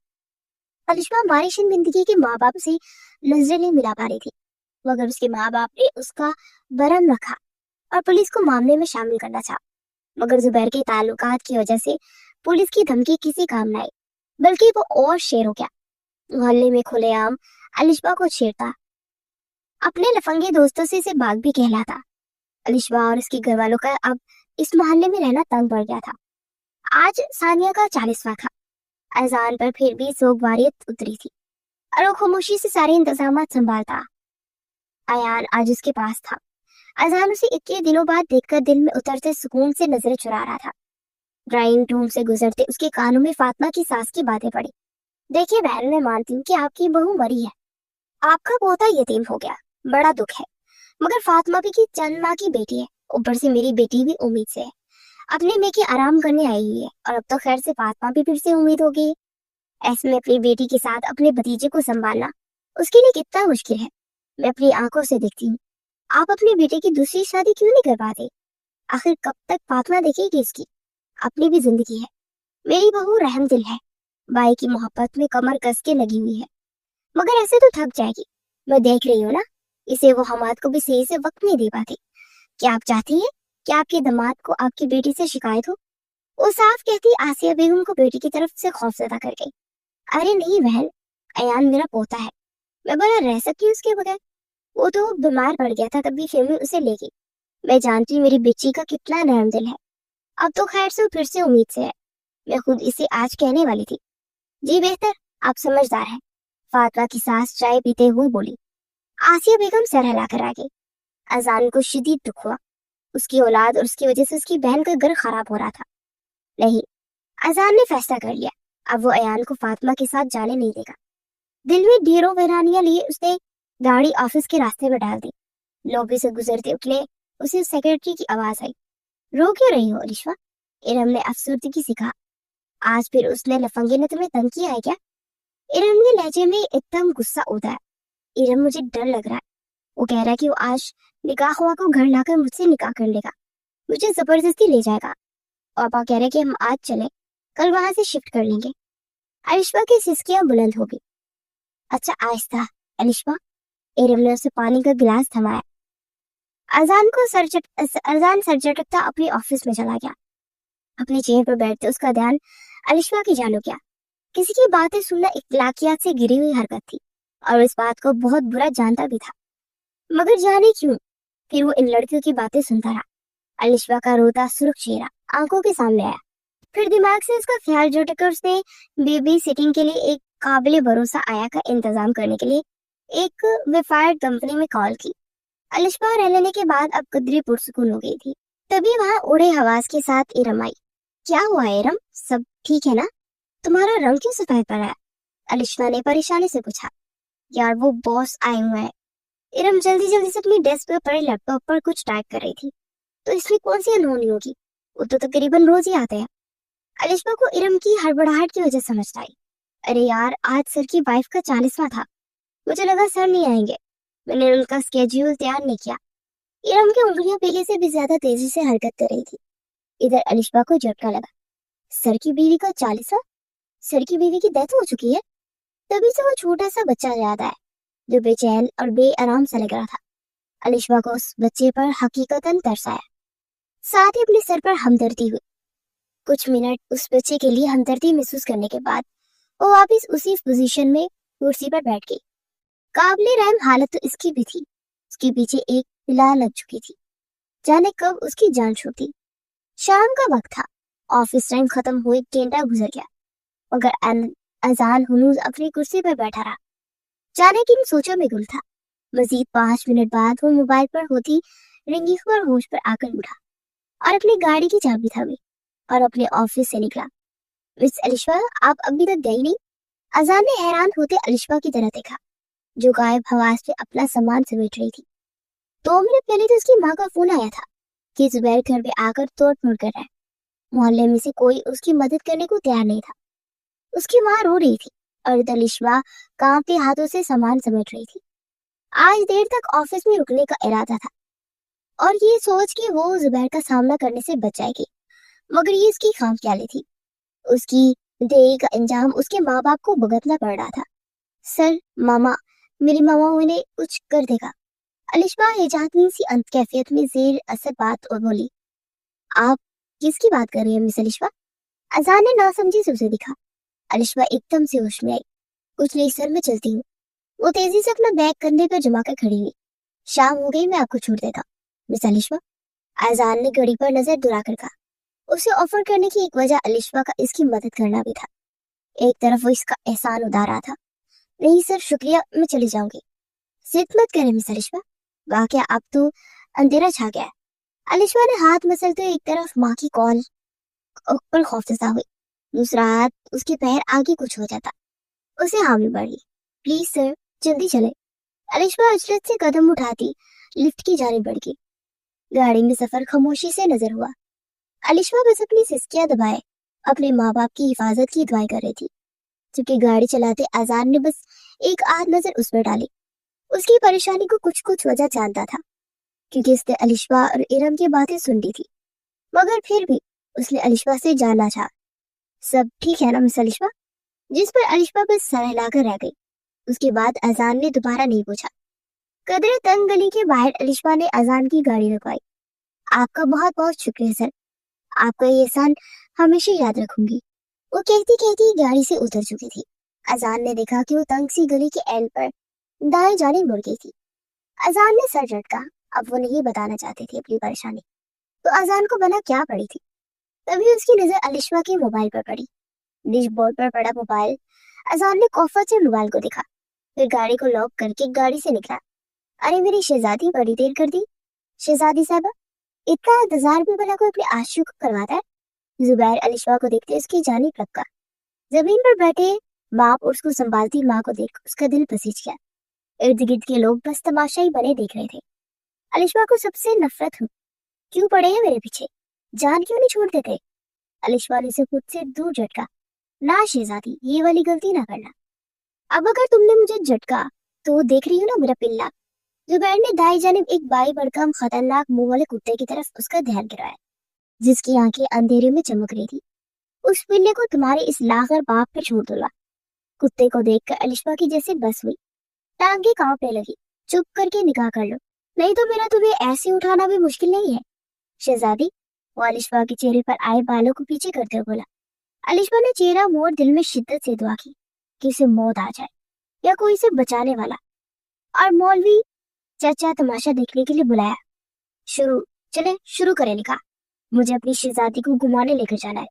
अलिशबा बारिशिन जिंदगी के माँ बाप से नजरें नहीं मिला पा रही थी, मगर उसके माँ बाप ने उसका बरम रखा और पुलिस को मामले में शामिल करना चाहा। मगर जुबैर के ताल्लुकात की वजह से पुलिस की धमकी किसी काम न आई, बल्कि वो और शेर हो गया। मोहल्ले में खुलेआम अलिशबा को छेड़ता, अपने लफंगे दोस्तों से इसे बाग भी कहलाता। अलिशबा और उसके घर वालों का अब इस मोहल्ले में रहना तंग पड़ गया था। आज सानिया का 40वां था। अजान पर फिर भी सोगवारियत उतरी थी और वो खामोशी से सारे इंतजाम संभालता। अयान आज उसके पास था। अजान उसे 21 दिनों बाद देखकर दिल में उतरते सुकून से नजरें चुरा रहा था। ड्राइंग रूम से गुजरते उसके कानों में फातिमा की सास की बातें पड़ी। देखिए बहन, मैं मानती हूँ कि आपकी बहू मरी है, आपका पोता यतीम हो गया, बड़ा दुख है, मगर फातिमा भी की चंद माँ की बेटी है, ऊपर से मेरी बेटी भी उम्मीद से है, अपने में के आराम करने आई हुई है, और अब तो खैर से फातिमा भी फिर से उम्मीद हो गई। ऐसे में अपनी बेटी के साथ अपने भतीजे को संभालना उसके लिए कितना मुश्किल है, मैं अपनी आंखों से देखती हूँ। आप अपने बेटे की दूसरी शादी क्यों नहीं करवाते? आखिर कब तक फातिमा देखेगी इसकी? अपनी भी जिंदगी है। मेरी बहू रहमदिल है, भाई की मोहब्बत में कमर कस के लगी हुई है, मगर ऐसे तो थक जाएगी। मैं देख रही हूँ ना, इसे वो हमाद को भी सही से वक्त नहीं दे पाती। क्या आप चाहती हैं कि आपके दामाद को आपकी बेटी से शिकायत हो? वो साफ कहती आसिया बेगम को बेटी की तरफ से खौफजदा कर गई। अरे नहीं बहन, अयान मेरा पोता है, मैं भला रह सकती हूँ उसके बगैर? वो तो बीमार पड़ गया था, तभी फैमिली उसे ले गई। मैं जानती हूँ मेरी बच्ची का कितना नरम दिल है। अब तो खैर से फिर से उम्मीद से है, मैं खुद इसे आज कहने वाली थी। जी बेहतर, आप समझदार हैं, फातिमा की सास चाय पीते हुए बोली। आसिया बेगम सर हिलाकर आ गई। अजान को शदीद दुख हुआ, उसकी औलाद और उसकी वजह से उसकी बहन का घर खराब हो रहा था। नहीं, अजान ने फैसला कर लिया, अब वो अयान को फातिमा के साथ जाने नहीं देगा। दिल में ढेरों वीरानियां लिए उसने गाड़ी ऑफिस के रास्ते में डाल दी। लॉबी से गुजरते उठले उसे सेक्रेटरी की आवाज आई। रो क्यों रही हो अलिशा? इरम ने अफसरदगी से कहा। आज फिर उसने लफंगे ने तुम्हें तंग किया है क्या? इरम ने लहजे में एकदम गुस्सा उतारा। इरम, मुझे डर लग रहा है, वो कह रहा है कि वो आज निकाह हुआ को घर लाकर मुझसे निकाह कर लेगा, मुझे जबरदस्ती ले जाएगा। और पापा कह रहे कि हम आज चले, कल वहां से शिफ्ट कर लेंगे। अलिशा की सिसकियां बुलंद हो गई। अच्छा आहिस्ता अलिशा। इरम ने उसे पानी का गिलास थमाया। अजान सर झटकता अपने ऑफिस में चला गया। अपनी चेयर पर बैठते उसका ध्यान अलिशा की जान हो गया। किसी की बातें सुनना इखलाकियात से गिरी हुई हरकत थी, और इस बात को बहुत बुरा जानता भी था, मगर जाने क्यों फिर वो इन लड़कियों की बातें सुनता रहा। अलिशा का रोता सुर्ख चेहरा आंखों के सामने आया। फिर दिमाग से उसका ख्याल झटकर उसने बेबी सिटिंग के लिए एक काबिल भरोसा आया का इंतजाम करने के लिए एक वेफायर कंपनी में कॉल की। अलिशा रह लेने के बाद अब कदरी पुरसुकून हो गई थी। तभी वहां उड़े हवास के साथ इरम आई। क्या हुआ इरम, सब ठीक है ना? तुम्हारा रंग क्यों सफेद पड़ा है? अलिशा ने परेशानी से पूछा। यार वो बॉस आए हुए हैं। इरम जल्दी जल्दी से अपनी डेस्क पर पड़े लैपटॉप पर कुछ टाइप कर रही थी। तो इसमें कौन सी अनहोनी होगी, वो तो तकरीबन रोज ही आते हैं। अलिशा को इरम की हड़बड़ाहट की वजह समझ आई। अरे यार, आज सर की वाइफ का 40वां था, मुझे लगा सर नहीं आएंगे, मैंने उनका स्केड्यूल तैयार नहीं किया। इरम की उंगलियां पहले से भी ज्यादा तेजी से हरकत कर रही थी। इधर अलिशा को झटका लगा। सर की बीवी का 40वां? सर की बीवी की डेथ हो चुकी है? तभी से वो छोटा सा बच्चा याद आया जो बेचैन और बेआराम सा लग रहा था। अलिशा को उस बच्चे पर हकीकतन तरस आया, साथ ही अपने सर पर हमदर्दी हुई। कुछ मिनट उस बच्चे के लिए हमदर्दी महसूस करने के बाद वो वापस उसी पोजीशन में कुर्सी पर बैठ गई। काबिले रहम हालत तो इसकी भी थी, उसके पीछे एक पिला लग चुकी थी, जाने कब उसकी जान छूटी। शाम का वक्त था, ऑफिस टाइम खत्म हुए घंटा गुजर गया, मगर अजान हुनूज अपनी कुर्सी पर बैठा रहा, जाने किन सोचों में गुम था। मजीद 5 मिनट बाद वो मोबाइल पर होती रिंगिंग पर होश पर आकर उठा और अपनी गाड़ी की चाबी थामी और अपने ऑफिस से निकला। मिस अलिशा, आप अभी तक गई नहीं? अजान ने हैरान होते अलिशा की तरह देखा, जो गायब हवास में अपना सामान समेट रही थी। 2 मिनट पहले तो उसकी माँ का फोन आया था कि जुबैर घर पे आकर तोड़ फोड़ कर रहा है। मोहल्ले में से कोई उसकी मदद करने को तैयार नहीं था। उसकी माँ रो रही थी और अलिशा कांपते हाथों से सामान समेट रही थी। आज देर तक ऑफिस में रुकने का इरादा था और ये सोच कि वो जुबैर का सामना करने से बच जाएगी, मगर ये उसकी खामख्याली थी। उसकी देरी का अंजाम उसके माँ बाप को भुगतना पड़ रहा था। सर, मामा, मेरी मामा उन्हें कुछ कर देगा। अलिशा हिजातनी सी अंत कैफियत में जेर असर बात और बोली। आप किसकी बात कर रही हैं मिस अलिशा? अजान ने नासमझी से उसे दिखा। अलिशा एकदम से होश में आई। कुछ नहीं सर, मैं चलती हूँ। वो तेजी से अपना बैग कंधे पर जमा कर खड़ी हुई। शाम हो गई, मैं आपको छोड़ देता मिस अलिशा। अजान ने घड़ी पर नजर दुरा कर कहा। उसे ऑफर करने की एक वजह अलिशा का इसकी मदद करना भी था। एक तरफ वो इसका एहसान उतार रहा था। नहीं सर शुक्रिया, मैं चली जाऊंगी। जिद मत करें मिस अलिशा, वाकया अब तो अंधेरा छा गया है। अलिशा ने हाथ मसलते एक तरफ माँ की कॉल पर खौफजदा हुई, दूसरा हाथ उसके पैर आगे कुछ हो जाता। उसे हामी बढ़ी। प्लीज सर जल्दी चले। अलिशा अजरत से कदम उठाती लिफ्ट की जाने बढ़ गई। गाड़ी में सफर खामोशी से नजर हुआ। अलिशा बस अपनी सिसकियां दबाए अपने माँ बाप की हिफाजत की दुआएं कर रही थी, क्योंकि गाड़ी चलाते अजान ने बस एक आध नजर उस पर डाली। उसकी परेशानी को कुछ कुछ वजह जानता था, क्योंकि उसने अलिशा और इरम की बातें सुन ली थी, मगर फिर भी उसने अलिशा से जानना चाहा, सब ठीक है ना मिस अलिशा? जिस पर अलिशा बस सर हिलाकर रह गई। उसके बाद अजान ने दोबारा नहीं पूछा। कदरे तंग गली के बाहर अलिशा ने अजान की गाड़ी रुकवाई। आपका बहुत बहुत शुक्रिया सर, आपका ये एहसान हमेशा याद रखूंगी। वो कहती कहती गाड़ी से उतर चुकी थी। अजान ने देखा कि वो तंग सी गली के एंड पर दाएं जाने मुड़ गई थी। अजान ने सर झटका। अब वो नहीं बताना चाहती थी अपनी परेशानी, तो अजान को बना क्या पड़ी थी। तभी उसकी नजर अलिशा के मोबाइल पर पड़ी। डिश बोर्ड पर पड़ा मोबाइल। अजान ने कौफत से मोबाइल को देखा, फिर गाड़ी को लॉक करके गाड़ी से निकला। अरे मेरी शहजादी, बड़ी देर कर दी। शहजादी साहबा, इतना इंतजार भी भला कोई अपने आशिक को करवाता है? जुबैर अलिशा को देखते उसकी जानी लपका। जमीन पर बैठे बाप और उसको संभालती माँ को देख उसका दिल पसीज गया। इर्द गिर्द के लोग बस तमाशा ही बने देख रहे थे। अलिशा को सबसे नफरत हुई। क्यों पड़े हैं मेरे पीछे, जान क्यों नहीं छोड़ते थे? अलिशा ने उसे खुद से दूर झटका। ना शहजादी, ये वाली गलती ना करना। अब अगर तुमने मुझे झटका तो देख रही हो ना मेरा पिल्ला। जुबैर ने दाई जानिब एक बाई भड़कम खतरनाक मुंह वाले कुत्ते की तरफ उसका ध्यान गिराया, जिसकी आंखें अंधेरे में चमक रही थी। उस पिल्ले को तुम्हारे इस लागर बाप पे छोड़ दूंगा। कुत्ते को देखकर अलिशा की जैसे बस हुई, टांगे कांपने लगी। चुप करके निकाह कर लो, नहीं तो मेरा तुम्हें ऐसे उठाना भी मुश्किल नहीं है। शहजादी, वो अलिशा के चेहरे पर आए बालों को पीछे करते हुए बोला। अलिशा ने चेहरा मोड़ दिल में शिद्दत से दुआ की कि उसे मौत आ जाए या कोई इसे बचाने वाला। और मौलवी चाचा तमाशा देखने के लिए बुलाया। शुरू करें निकाह। मुझे अपनी शहजादी को घुमाने लेकर जाना है।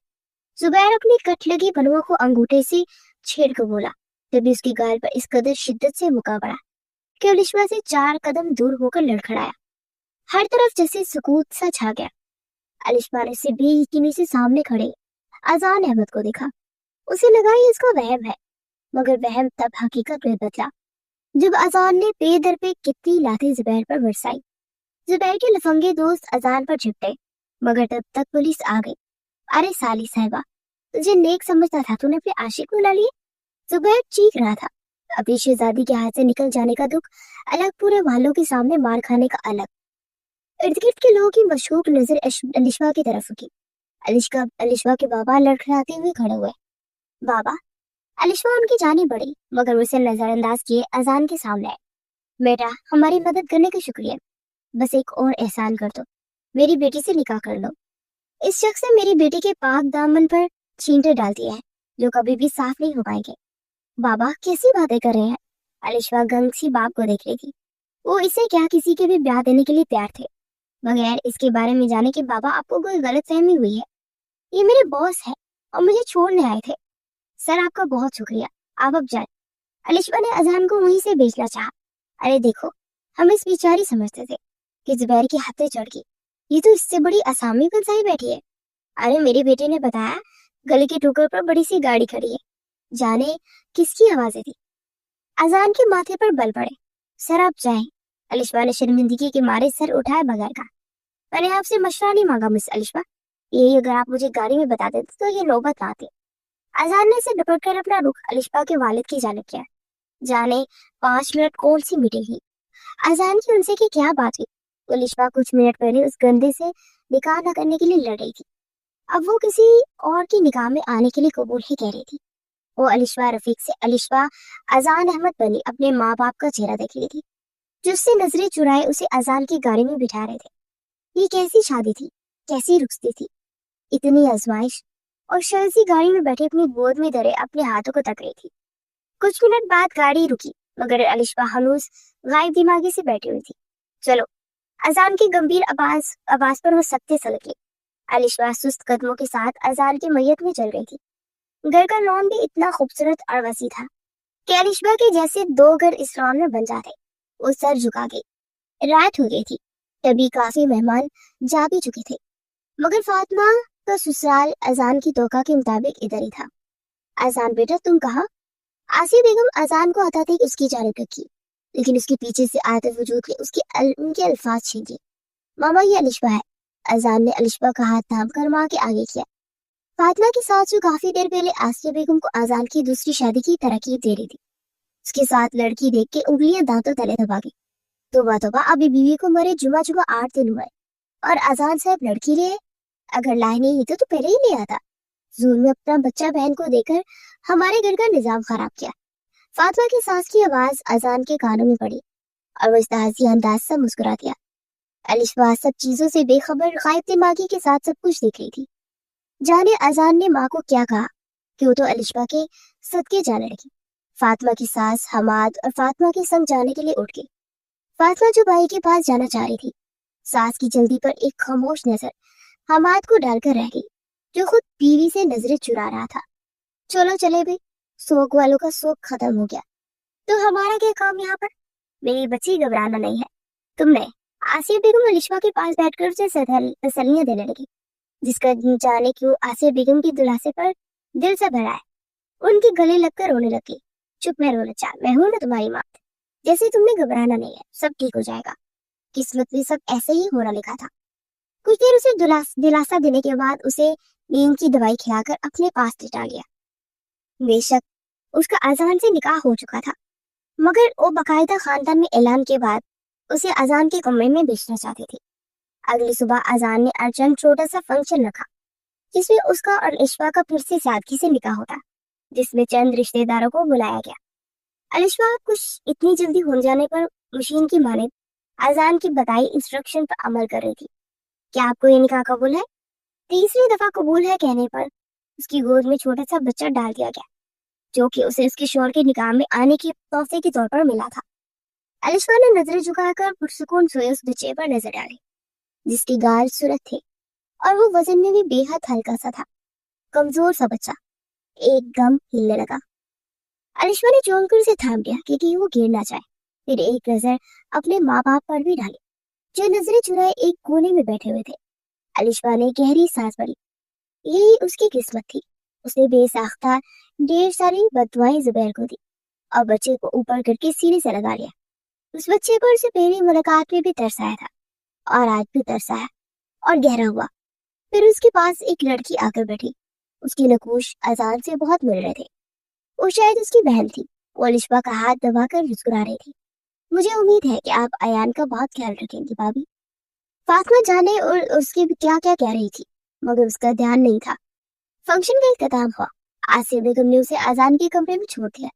जुबैर अपनी कट लगी बनुआ को अंगूठे से छेड़ कर बोला। तभी उसकी गाल पर इस कदर शिद्दत से मुका पड़ा कि अलिशा से 4 कदम दूर होकर लड़खड़ाया। हर तरफ जैसे सुकूत सा छा गया। अलिशा ने उसे बेयकीनी से सामने खड़े अजान अहमद को देखा। उसे लगा ये इसका वहम है, मगर वहम तब हकीकत में बदला जब अजान ने पे दर पे कितनी लातें जुबैर पर बरसाई। जुबैर के लफंगे दोस्त अजान पर झपटे, मगर तब तक पुलिस आ गई। अरे साली साहिबा, तुझे नेक समझता था, तूने अपने आशिक को ला लिए। जुबैर चीख रहा था। अपनी शहजादी के हाथ से निकल जाने का दुख अलग, पूरे वालों के सामने मार खाने का अलग। इर्द गिर्द के लोगों की मशकूक नजर अलिशा की तरफ रुकी। अलिशा के बाबा लड़खड़ाते हुए खड़े हुए। बाबा। अलिशा उनकी जानी बढ़ी, मगर उसे नजरअंदाज किए अजान के सामने आए। बेटा, हमारी मदद करने का शुक्रिया, बस एक और एहसान कर दो, मेरी बेटी से निकाह कर लो। इस शख्स ने मेरी बेटी के पाक दामन पर छींटे डाल दिए हैं, जो कभी भी साफ नहीं हो पाएंगे। बाबा कैसी बातें कर रहे हैं? अलिशा गंग सी बाप को देख रही थी। वो इसे क्या किसी के भी ब्याह देने के लिए तैयार थे, बगैर इसके बारे में जाने के। बाबा, आपको कोई गलत फहमी हुई है, ये मेरे बॉस है और मुझे छोड़ने आए थे। सर आपका बहुत शुक्रिया, आप अब जाए। अलिशा ने अजान को वहीं से भेजना चाहा। अरे देखो, हम इस बेचारी समझते थे कि जुबैर की हत्या चढ़ गई, ये तो इससे बड़ी असामी फंसाई बैठी है। अरे मेरे बेटे ने बताया गली के टुकड़ पर बड़ी सी गाड़ी खड़ी है, जाने किसकी आवाजें थी। अजान के माथे पर बल पड़े। सर आप जाएं। अलिशा ने शर्मिंदगी के मारे सर उठाए बगैर कहा। मैंने आपसे मशवरा नहीं मांगा मिस अलिशा, यही अगर आप मुझे गाड़ी में बता देते तो ये नौबत ना आती। अजान ने से दुपट कर अपना रुख अलिशा के वालिद की जानिब किया। जाने 5 मिनट कौन सी मीटिंग हुई, अजान की उनसे की क्या बात हुई। अलिशा कुछ मिनट पहले उस गंदे से निकाह न करने के लिए लड़ रही थी, अब वो किसी और की निकाह में आने के लिए कबूल ही कह रही थी। वो अलिशा रफीक से अलिशा अजान अहमद बनी अपने माँ बाप का चेहरा देख रही थी, जो उससे नजरें चुराए उसे अजान की गाड़ी में बिठा रहे थे। ये कैसी शादी थी, कैसी रुखसती थी, इतनी आजमाइश। और शर्जी गाड़ी में बैठे अपनी गोद में धरे अपने हाथों को तक रही थी। कुछ मिनट बाद गाड़ी रुकी, मगर अलिशा हनूज गायब दिमागी से बैठी हुई थी। चलो। अजान की गंभीर आवाज पर वो सख्ते सलग गई। अलिशा सुस्त कदमों के साथ अजान की मैयत में चल रही थी। घर का लॉन भी इतना खूबसूरत और वसी था कि अलिशबा के जैसे 2 घर इस लॉन में बन जाते। वो सर झुका गई। रात हो गई थी। तभी काफी मेहमान जा भी चुके थे, मगर फातिमा का ससुराल अजान की तोका के मुताबिक इधर ही था। अजान बेटा तुम कहाँ? आसिया बेगम अजान को हटाते ही उसकी जानिब रखी, लेकिन उसके पीछे से आते वजूद ने उनके अल्फाज छीन लिए। मामा ये अलिशबा है। अजान ने अलिशबा का हाथ थाम कर माँ के आगे किया। फातिमा की सास जो काफी देर पहले आसिया बेगम को अजान की दूसरी शादी की तरकीब दे रही थी, उसके साथ लड़की देख के उंगलियां दांतों तले दबा गई। तोबा तोबा, अभी बीवी को मरे जुमा जुमा 8 दिन हुए और अजान साहब लड़की ले आए। अगर लाए नहीं तो पहले ही ले आता। जून में अपना बच्चा बहन को देकर हमारे घर का निजाम खराब किया। फातिमा की सास की आवाज अजान के कानों में पड़ी और वो इस्तेहासी अंदाज से मुस्कुरा दिया। अलिशबा सब चीजों से बेखबर गायब दिमागी के साथ सब कुछ देख रही थी। जाने अजान ने माँ को क्या कहा कि वो तो अलिशबा के सदके जाने लगी। फातिमा की सास हमाद और फातिमा के संग जाने के लिए उठ गई। फातिमा जो भाई के पास जाना चाह रही थी, सास की जल्दी पर एक खामोश नजर हमाद को डालकर रह गई, जो खुद बीवी से नजरें चुरा रहा था। चलो चले भाई, शौक वालों का शौक खत्म हो गया, तो हमारा क्या काम यहाँ पर? मेरी बच्ची घबराना नहीं है। तुमने आसिया बेगम अलिशबा के पास बैठकर उसे तसल्लियां देने लगी, जिसका जाने क्यों आसिया बेगम की दिलासे पर दिल से भरा है। उनके गले लगकर रोने लगी। चुप, मैं रोना चाह, मैं हूं ना तुम्हारी माँ। जैसे तुमने घबराना नहीं है, सब ठीक हो जाएगा। किस्मत में सब ऐसे ही होना लिखा था। कुछ देर उसे दिलासा देने के बाद उसे नींद की दवाई खिलाकर अपने पास लिटा लिया। बेशक उसका अजान से निकाह हो चुका था, मगर वो बाकायदा खानदान में ऐलान के बाद उसे अजान के कमरे में भेजना चाहती थी। अगली सुबह अजान ने अर्जेंट छोटा सा फंक्शन रखा, जिसमें उसका और अलिशबा का फिर से सादगी से निकाह होता, जिसमें चंद रिश्तेदारों को बुलाया गया। अलिशबा कुछ इतनी जल्दी हो जाने पर मशीन की माने अजान की बताई इंस्ट्रक्शन पर अमल कर रही थी। क्या आपको ये निकाह कबूल है? तीसरी दफा कबूल है कहने पर उसकी गोद में छोटा सा बच्चा डाल दिया गया, जो कि उसे उसके शौहर के निकाह में आने की तोहफे के तौर पर मिला था। अलिशबा ने नजरें झुकाकर पुरसुकून सोए उस बच्चे पर नजर डाली, जिसकी गाल सुरख थे और वो वजन में भी बेहद हल्का सा था। कमजोर सा बच्चा एकदम हिलने लगा। अलिशबा ने चौंक कर उसे थाम लिया क्योंकि वो गिर ना जाए। फिर एक नजर अपने माँ बाप पर भी डाली, जो नजरें चुराए एक कोने में बैठे हुए थे। अलिशबा ने गहरी सांस भरी। यही उसकी किस्मत थी। उसने बेसाख्ता ढेर सारी बददुआएं जुबैर को दी और बच्चे को ऊपर करके सीने से लगा लिया। उस बच्चे पर उसे पहली मुलाकात में भी तरस आया था और आज भी तरस आया और गहरा हुआ। फिर उसके पास एक लड़की आकर बैठी। उसके नकूश अजान से बहुत मिल रहे थे। वो शायद उसकी बहन थी। वो अलिशबा का हाथ दबाकर मुस्कुरा रही थी। मुझे उम्मीद है कि आप अयान का बहुत ख्याल रखेंगी भाभी। फातिमा जाने और उसकी क्या क्या कह रही थी, मगर उसका ध्यान नहीं था। फंक्शन का इख्तिताम हुआ। आसिया बेगम ने उसे अजान के कमरे में छोड़ दिया।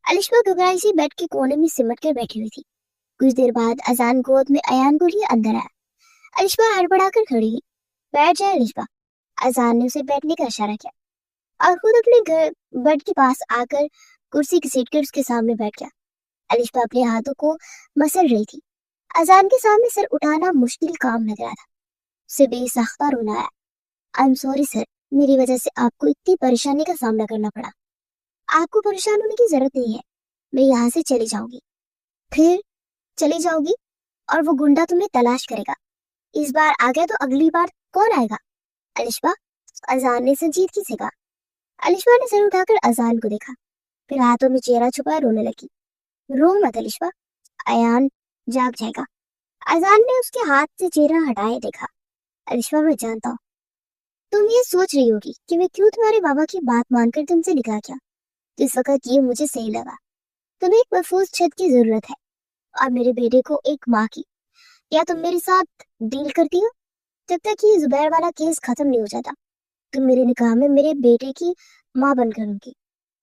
अलिशबा घबराई सी बेड के कोने में सिमट कर बैठी हुई थी। कुछ देर बाद अजान गोद में अयान को लिए अंदर आया। अलिशबा हड़बड़ाकर खड़ी हुई। बैठ जाए अलिशबा। अजान ने उसे बैठने का इशारा किया और खुद अपने बेड के पास आकर कुर्सी घसीटकर उसके सामने बैठ गया। अलिशबा अपने हाथों को मसल रही थी। अजान के सामने सर उठाना मुश्किल काम लग रहा था। उसे बेसाख्ता रोना आया। आई एम सॉरी सर, मेरी वजह से आपको इतनी परेशानी का सामना करना पड़ा। आपको परेशान होने की जरूरत नहीं है। मैं यहाँ से चली जाऊंगी। फिर चली जाओगी और वो गुंडा तुम्हें तलाश करेगा। इस बार आ गया तो अगली बार कौन आएगा? अलिशबा, अजान ने संजीदगी से कहा। अलिशबा ने सर उठाकर अजान को देखा, फिर हाथों में चेहरा छुपाए रोने लगी। रो मत अलिशबा, अयान जाग जाएगा। अजान ने उसके हाथ से चेहरा हटाए देखा। अलिशबा, मैं जानता हूँ तुम ये सोच रही होगी कि मैं क्यों तुम्हारे बाबा की बात मानकर तुमसे निकाह किया। जिस वक्त ये मुझे सही लगा। तुम्हें एक महफूज छत की जरूरत है और मेरे बेटे को एक माँ की। या तुम मेरे साथ डील करती हो जब तक ये जुबैर वाला केस खत्म नहीं हो जाता। तुम मेरे निकाह में मेरे बेटे की माँ बनकर होगी।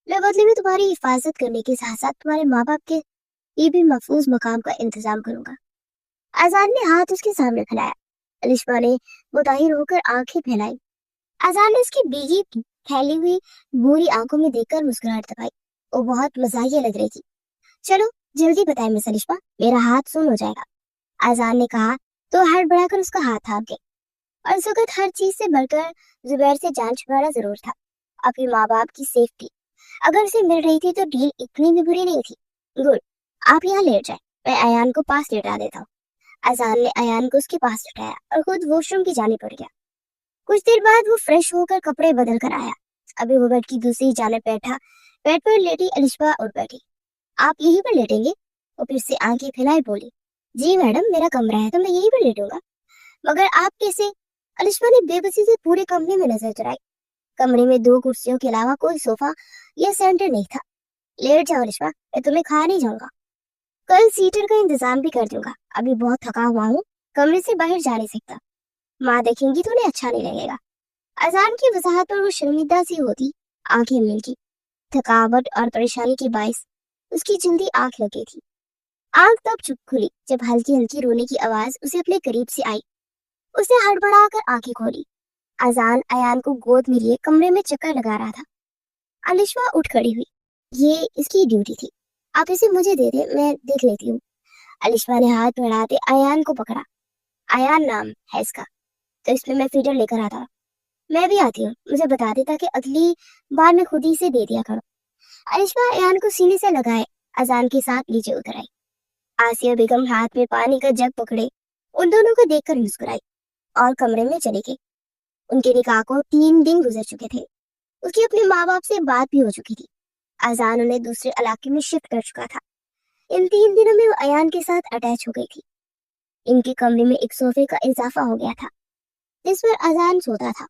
मैं बदले में तुम्हारी हिफाजत करने के साथ साथ तुम्हारे माँ बाप के ये भी महफूज मकाम का इंतजाम करूंगा। आजान ने हाथ उसके सामने फैलाया। अलिशबा ने मुताहिर होकर आंखें फैलाई। आजान ने उसकी बीगी फैली हुई बुरी आंखों में देखकर मुस्कुराहट दबाई। वो बहुत मजाकिया लग रही थी। चलो जल्दी बताए मिस अलिशबा, मेरा हाथ सुन हो जाएगा। आजान ने कहा तो हड़बड़ाकर कर उसका हाथ थाम गई। और इस वक्त हर चीज से बढ़कर जुबैर से जान छुड़ाना जरूर था। अपने माँ बाप की सेफ्टी अगर उसे मिल रही थी तो डील इतनी भी बुरी नहीं थी। गुड, आप यहाँ लेट जाए, मैं अयान को पास लेटा देता हूँ। अजान ने अयान को उसके पास उठाया और खुद वॉशरूम की जाने पड़ गया। कुछ देर बाद वो फ्रेश होकर कपड़े बदल कर आया। अभी वो बेड की दूसरी जाने बैठा, बेड पर लेटी अलिशबा उठ बैठी। आप यहीं पर लेटेंगे? वो फिर से आंखें फैलाए बोली। जी मैडम, मेरा कमरा है तो मैं यहीं पर लेटूंगा। मगर आप कैसे? अलिशबा ने बेबसी से पूरे कमरे में नजर चुराई। कमरे में 2 कुर्सियों के अलावा कोई सोफा या सेंटर नहीं था। लेट जाओ अलिशबा, मैं तुम्हें खा नहीं जाऊंगा। कल सीटर का इंतजाम भी कर दूंगा, अभी बहुत थका हुआ हूँ, कमरे से बाहर जा नहीं सकता। माँ देखेंगी तो उन्हें अच्छा नहीं लगेगा। अजान की वजाहत पर वो शर्मिंदा सी होती आंखें मिल। थकावट और परेशानी के बायस उसकी जल्दी आंख लगी थी। आंख तब चुप खुली जब हल्की हल्की रोने की आवाज उसे अपने करीब से आई। उसने हड़बड़ाकर आंखें खोली। अजान अयान को गोद में लिए कमरे में चक्कर लगा रहा था। अलिशवा उठ खड़ी हुई। ये इसकी ड्यूटी थी, आप इसे मुझे दे दे, मैं देख लेती हूँ। अलिशवा ने हाथ बढ़ाते अयान को पकड़ा। अयान नाम है इसका, तो इसमें मैं फीडर लेकर आता। मैं भी आती हूँ, मुझे बता दे ताकि अगली बार मैं खुद ही से दे दिया करूँ। अलिशवा अयान को सीने से लगाए अजान के साथ नीचे उतर आई। आसिया बेगम हाथ में पानी का जग पकड़े उन दोनों को देखकर मुस्कुराई और कमरे में चली गई। उनके निकाह को 3 दिन गुजर चुके थे। उसकी अपने माँ बाप से बात भी हो चुकी थी। अजान उन्हें दूसरे इलाके में शिफ्ट कर चुका था। इन 3 दिनों में वो अयान के साथ अटैच हो गई थी। इनके कमरे में एक सोफे का इजाफा हो गया था जिस पर अजान सोता था।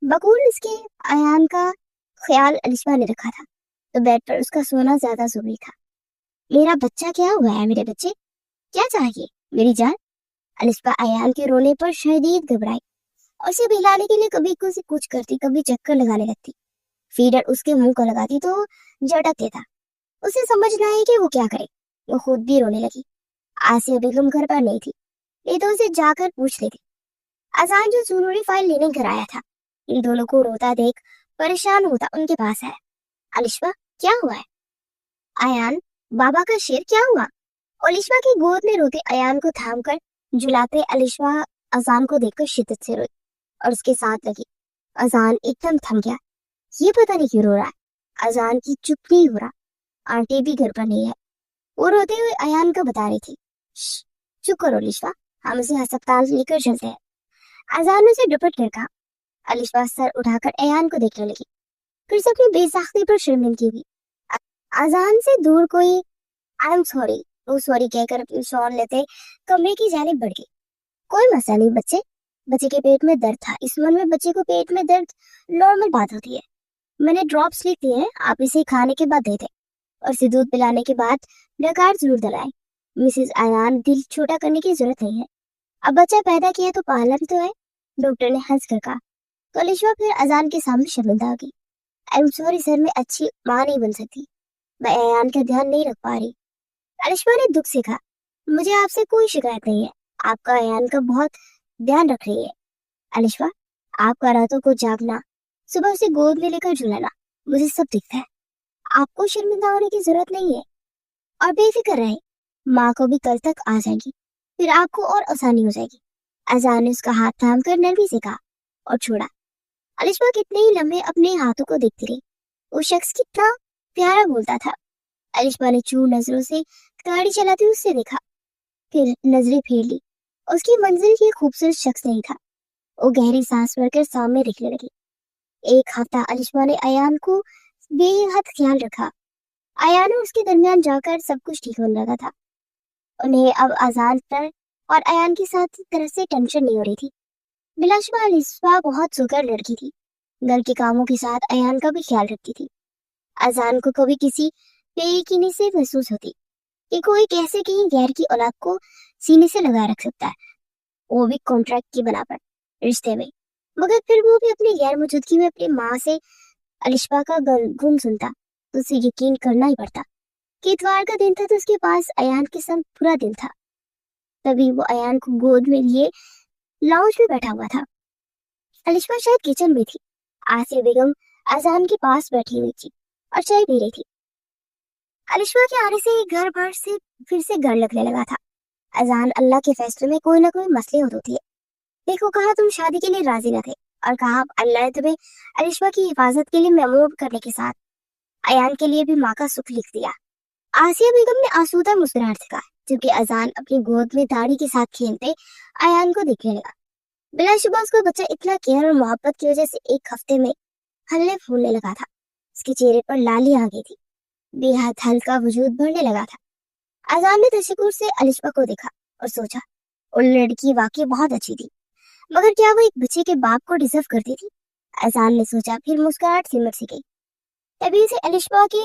बकूल इसके अयान का ख्याल अलिशबा ने रखा था, तो बेड पर उसका सोना ज्यादा जरूरी था। मेरा बच्चा, क्या हुआ है मेरे बच्चे, क्या चाहिए मेरी जान? अलिशबा अयान के रोने पर शदीद घबराई और उसे बहलाने के लिए कभी कुछ करती, कभी चक्कर लगाने लगती। फीडर उसके मुंह को लगाती तो झटक देता। उसे समझ न आई कि वो क्या करे। वो खुद भी रोने लगी। आसिया बेगम घर पर नहीं थी, नहीं तो उसे जाकर पूछ लेती। अजान जो जरूरी फाइल लेने घर आया था, इन दोनों को रोता देख परेशान होता उनके पास आया। अलिशबा, क्या हुआ है? अयान, बाबा का शेर, क्या हुआ? अलिशबा की गोद में रोते अयान को थामकर झुलाते अलिशबा अजान को देखकर शिद्दत से रोई और उसके साथ लगी। अजान एकदम थम गया। ये पता नहीं क्यों रो रहा है। अजान की चुप नहीं हो रहा। आंटी भी घर पर नहीं है। वो रोते हुए अयान को बता रही थी, चुप करो अलिशबा, हम उसे अस्पताल लेकर चलते हैं। अजान उसे दुपट कर कहा। अलिशबा सर उठाकर अयान को देखने लगी, फिर से अपनी बेसाख्ती पर शर्मिंदगी हुई। अजान से दूर कोई आई एम सॉरी, वो सॉरी कहकर अपनी शॉल लेते कमरे की जानिब बढ़ गई। कोई मसला नहीं बच्चे, बच्चे के पेट में दर्द था, इस उम्र में बच्चे को पेट में दर्द नॉर्मल बात होती है। मैंने ड्रॉप्स लिख दिए हैं, आप इसे खाने के बाद दे दें और इसे दूध पिलाने के बाद डकार जरूर दिलाएं। मिसेस अयान, दिल छोटा करने की जरूरत नहीं है, अब बच्चा पैदा किया तो पालना भी तो है, डॉक्टर ने हंस कर कहा। तो अलिशबा फिर अजान के सामने शर्मिंदा हो गई। आई एम सॉरी सर, मैं अच्छी माँ नहीं बन सकती, मैं अयान का ध्यान नहीं रख पा रही। अलिशबा ने दुख से कहा, मुझे आपसे कोई शिकायत नहीं है, आपका अयान का बहुत ध्यान रख रही है। अलिशबा, आपका रातों को जागना, सुबह उसे गोद में लेकर झुलाना, मुझे सब दिखता है। आपको शर्मिंदा होने की जरूरत नहीं है और बेफिक्र रहे, माँ को भी कल तक आ जाएगी, फिर आपको और आसानी हो जाएगी। अजान ने उसका हाथ थाम कर नरमी से कहा और छोड़ा। अलिशबा कितने ही लम्बे अपने हाथों को देखती रही। वो शख्स कितना प्यारा बोलता था। अलिशबा ने चूर नजरों से गाड़ी चलाते हुए उससे देखा, फिर नजरें फेर ली। उसकी मंजिल ये खूबसूरत शख्स नहीं था। वो गहरी सांस भरकर सामने देखने लगी। 1 हफ्ता अलिशबा ने अयान को बेहद ख्याल रखा। अयान और उसके दरमियान जाकर सब कुछ ठीक होने लगा था। उन्हें अब अजान पर और अयान के साथ तरह से टेंशन नहीं हो रही थी। बिलाशुबा अलिशबा बहुत सुगर लड़की थी। घर के कामों के साथ अयान का भी ख्याल रखती थी। अजान को कभी किसी बेयकीनी से महसूस होती कि कोई कैसे कहीं गैर की औलाद को सीने से लगा रख सकता है, वो भी कॉन्ट्रैक्ट की बना पर रिश्ते में। मगर फिर वो भी अपनी गैर मौजूदगी में अपनी माँ से अलिशबा का गुण सुनता तो उसे यकीन करना ही पड़ता कि इतवार का दिन था तो उसके पास अयान के संग पूरा दिन था। तभी वो अयान को गोद में लिए लाउंज में बैठा हुआ था। अलिशबा शायद किचन में थी। आसिया बेगम अजान के पास बैठी हुई थी और चाय पी रही थी। अलिशबा के आने से घर भर से फिर से घर लगने लगा था। अजान, अल्लाह के फैसले में कोई ना कोई मसले होते थे। देखो, कहा तुम शादी के लिए राजी न थे, और कहा अल्लाह ने तुम्हें अलिशबा की हिफाजत के लिए महबूब करने के साथ अयान के लिए भी माँ का सुख लिख दिया। आसिया बेगम ने आसूदा मुस्कुराहट से कहा, जबकि अजान अपनी गोद में दाढ़ी के साथ खेलते अयान को देखने लगा। बिलाशुबा उसका बच्चा इतना केयर और मोहब्बत की वजह से एक हफ्ते में हल्ले फूलने लगा था। उसके चेहरे पर लाली आ गई थी, बेहद हल्का वजूद भरने लगा था। अजान ने तशक्कुर से अलिशबा को देखा और सोचा, वो लड़की वाकई बहुत अच्छी थी, मगर क्या वो एक बच्चे के बाप को डिजर्व करती थी? अजान ने सोचा, फिर मुस्कुराहट सिमट सी गई। तभी से अलिशबा के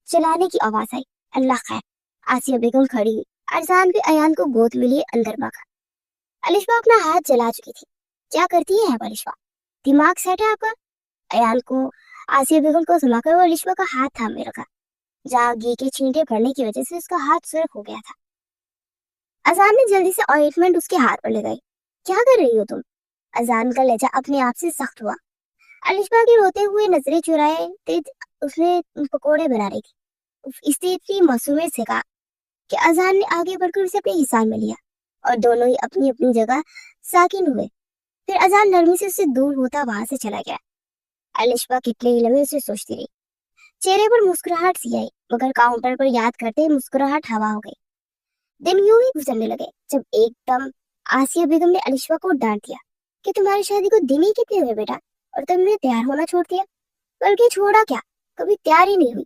चिल्लाने की आवाज आई। अल्लाह खैर। आसिया बेगम खड़ी हुई। अजान भी अयान को गोद में लिए अंदर भागा। अलिशबा अपना हाथ जला चुकी थी। क्या करती है अलिशबा? दिमाग सेट है आपका? अयान को आसिया बेगम को सुलाकर वो अलिशबा का हाथ थामे रखा, जहाँ घी के छींटे पड़ने की वजह से उसका हाथ सुर्ख हो गया था। अजान ने जल्दी से ऑइंटमेंट उसके हाथ पर लगाई। क्या कर रही हो तुम? अजान का लहजा अपने आप से सख्त हुआ। अलिशबा की रोते हुए नजरें चुराए तेज उसने पकोड़े बना रही थी। इसने इतनी मासूमियत से कहा कि अजान ने आगे बढ़कर उसे अपने हिसाब में लिया और दोनों ही अपनी अपनी जगह साकिन हुए। फिर अजान नरमी से उससे दूर होता वहां से चला गया। अलिशबा कितने ही लम्हे उसे सोचती रही। चेहरे पर मुस्कुराहट सी आई, मगर काउंटर पर याद करते मुस्कुराहट हवा हो गई। दिन यूं ही गुजरने लगे जब एकदम आसिया बेगम ने अलिशबा को डांट दिया कि तुम्हारी शादी को दिन ही कितने हुए बेटा, और तुमने तैयार होना छोड़ दिया। बल्कि छोड़ा क्या, कभी तैयार ही नहीं हुई।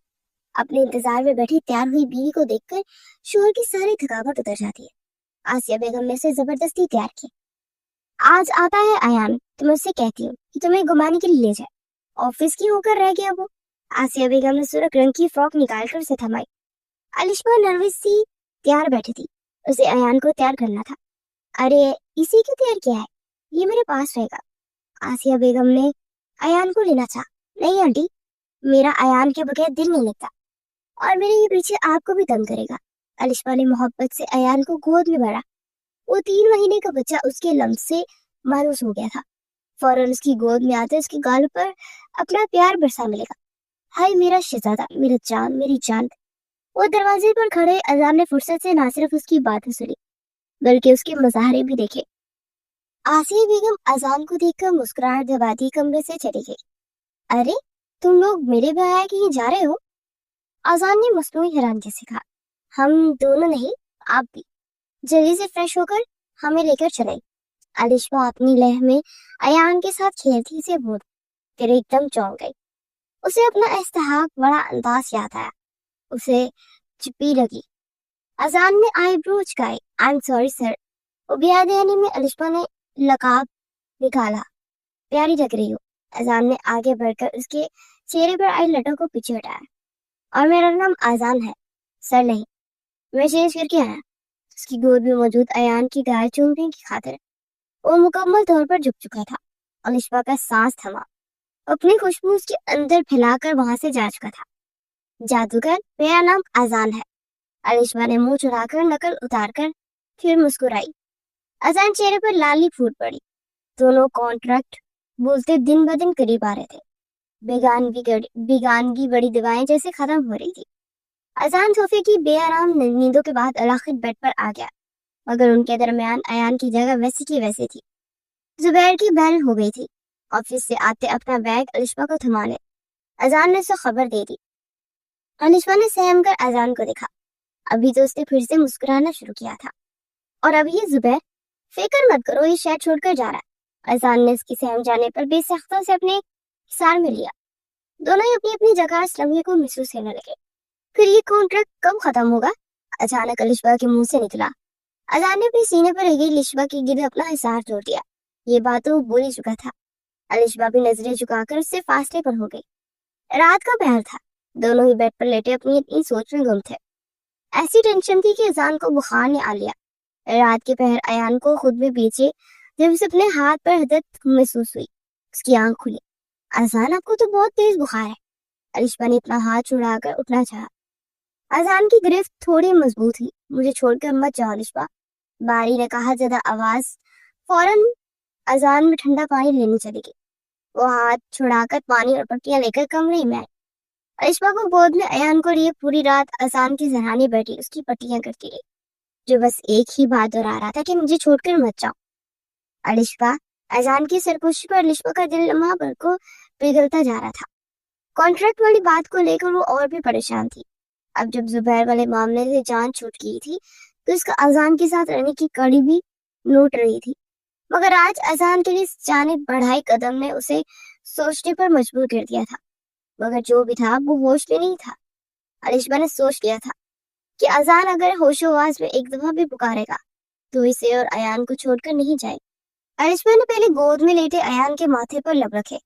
अपने इंतजार में बैठी तैयार हुई बीवी को देखकर शोहर की सारी थकावट उतर जाती है। आसिया बेगम ने उसे जबरदस्ती तैयार किया। आज आता है अयान, तो मैं उससे कहती हूँ कि तुम्हें घुमाने के लिए ले जाए। ऑफिस की होकर रह गया वो। आसिया बेगम ने सुर्ख रंग की फ्रॉक निकालकर उसे थमाई। अलिशबा नर्वस सी तैयार बैठी थी। उसे अयान को तैयार करना था। अरे इसी क्यों तैयार किया है, ये मेरे पास रहेगा। आसिया बेगम ने अयान को लेना चाहा। नहीं आंटी, मेरा अयान के बगैर दिल नहीं लगता, और मेरे ये पीछे आपको भी तंग करेगा। अलिशबा ने मोहब्बत से अयान को गोद में भरा। वो 3 महीने का बच्चा उसके लम्स से मायूस हो गया था। फौरन उसकी गोद में आते उसके गाल पर अपना प्यार बरसाने लगा। हाय मेरा शहजादा, मेरा जान, मेरी जान। वो दरवाजे पर खड़े अजान ने फुर्सत से ना सिर्फ उसकी बातें सुनी, बल्कि उसके मुजाहरे भी देखे। आसिया बेगम अजान को देखकर मुस्कुराहट दबाती कमरे से चली गई। अरे तुम लोग मेरे बयान कहीं जा रहे हो? अजान ने मसनूई हैरानगी से कहा। हम दोनों नहीं, आप भी। जल्दी से फ्रेश होकर हमें लेकर चले। अलिशबा अपनी लह में अयान के साथ खेलती से बोल फिर एकदम चौंक गई। उसे अपना इस्तेहाक बड़ा अंदाज याद आया। उसे चिपी लगी। अजान ने आईब्रो उचकाए। I am sorry sir. वो बेयादयानी में अलिशबा ने लकाब निकाला। प्यारी लग रही हो। अजान ने आगे बढ़कर उसके चेहरे पर आई लटों को पीछे हटाया। और मेरा नाम आजान है सर। नहीं, मैं चेंज करके आया। उसकी गोद में मौजूद अयान की गाय चूमने की खातिर वो मुकम्मल तौर पर झुक चुका था। अलिशबा का सांस थमा। अपनी खुशबू उसके अंदर फैलाकर वहां से जा चुका था। जादूगर, मेरा नाम आजान है। अलिशबा ने मुंह चुराकर नकल उतारकर फिर मुस्कुराई। अजान चेहरे पर लाली फूट पड़ी। दोनों कॉन्ट्रैक्ट बोलते दिन ब दिन करीब आ रहे थे। बेगानगी बड़ी दवाएं जैसे खत्म हो रही थी। अजान सोफे की बेआराम नींदों के बाद अलाखिर बेड पर आ गया, मगर उनके दरमियान अयान की जगह वैसी की वैसी थी। जुबैर की बेल हो गई थी। ऑफिस से आते अपना बैग अलिशबा को थमाने अजान ने उसे खबर दे दी। अलिशबा ने सहम कर अजान को देखा। अभी तो उसने फिर से मुस्कुराना शुरू किया था। और अब ये जुबैर, फिक्र मत करो, ये शहर छोड़कर जा रहा है। अजान ने उसकी सहम जाने पर बेसख्तों से अपने हिसार में लिया। दोनों ही अपनी अपनी जगह इस लम्हे को महसूस करने लगे। फिर ये कॉन्ट्रैक्ट कब खत्म होगा? अचानक अलिशबा के मुंह से निकला। अजान ने अपने सीने पर रही अलिशबा की गिरद अपना हिसार जोड़ दिया। ये बात तो भूल ही चुका था। अलिशबा भी नजरें झुकाकर उससे फासले पर हो गई। रात का पहर था। दोनों ही बेड पर लेटे अपनी अपनी सोच में गुम थे। ऐसी टेंशन थी कि अजान को बुखार ने आ लिया। रात के पहर अयान को खुद में पीछे जब उसे अपने हाथ पर हदत महसूस हुई, उसकी आंख खुली। अजान, आपको तो बहुत तेज बुखार है। अलिशबा ने अपना हाथ छुड़ाकर उठना चाहा। अजान की गिरफ्त थोड़ी मजबूत हुई। मुझे छोड़कर मत जाओ अलिशबा, बारी ने कहा ज्यादा आवाज। फौरन अजान में ठंडा पानी लेने चली गई। वो हाथ छुड़ाकर पानी और पट्टियां लेकर कमरे में आई। अलिशबा को गोद में अयान को लिए पूरी रात अजान की जरानी बैठी उसकी पट्टियां करती रही, जो बस एक ही बात दोहरा रहा था कि मुझे छोड़कर मत जाओ। अलिशबा, अजान की सरगोशी पर लिशा का दिल लम्हा भर को पिघलता जा रहा था। कॉन्ट्रैक्ट वाली बात को लेकर वो और भी परेशान थी। अब जब जुबैर वाले मामले से जान छूट गई थी तो इसका अजान के साथ रहने की कड़ी भी लौट रही थी। मगर आज अजान के लिए जानिब बढ़ाई कदम ने उसे सोचने पर मजबूर कर दिया था। मगर जो भी था वो होश में नहीं था। अलिशबा ने सोच लिया था कि अजान अगर होशोवास में एक दफा भी पुकारेगा तो इसे और अयान को छोड़कर नहीं जाए। अलिशबा ने पहले गोद में लेटे अयान के माथे पर लब रखे,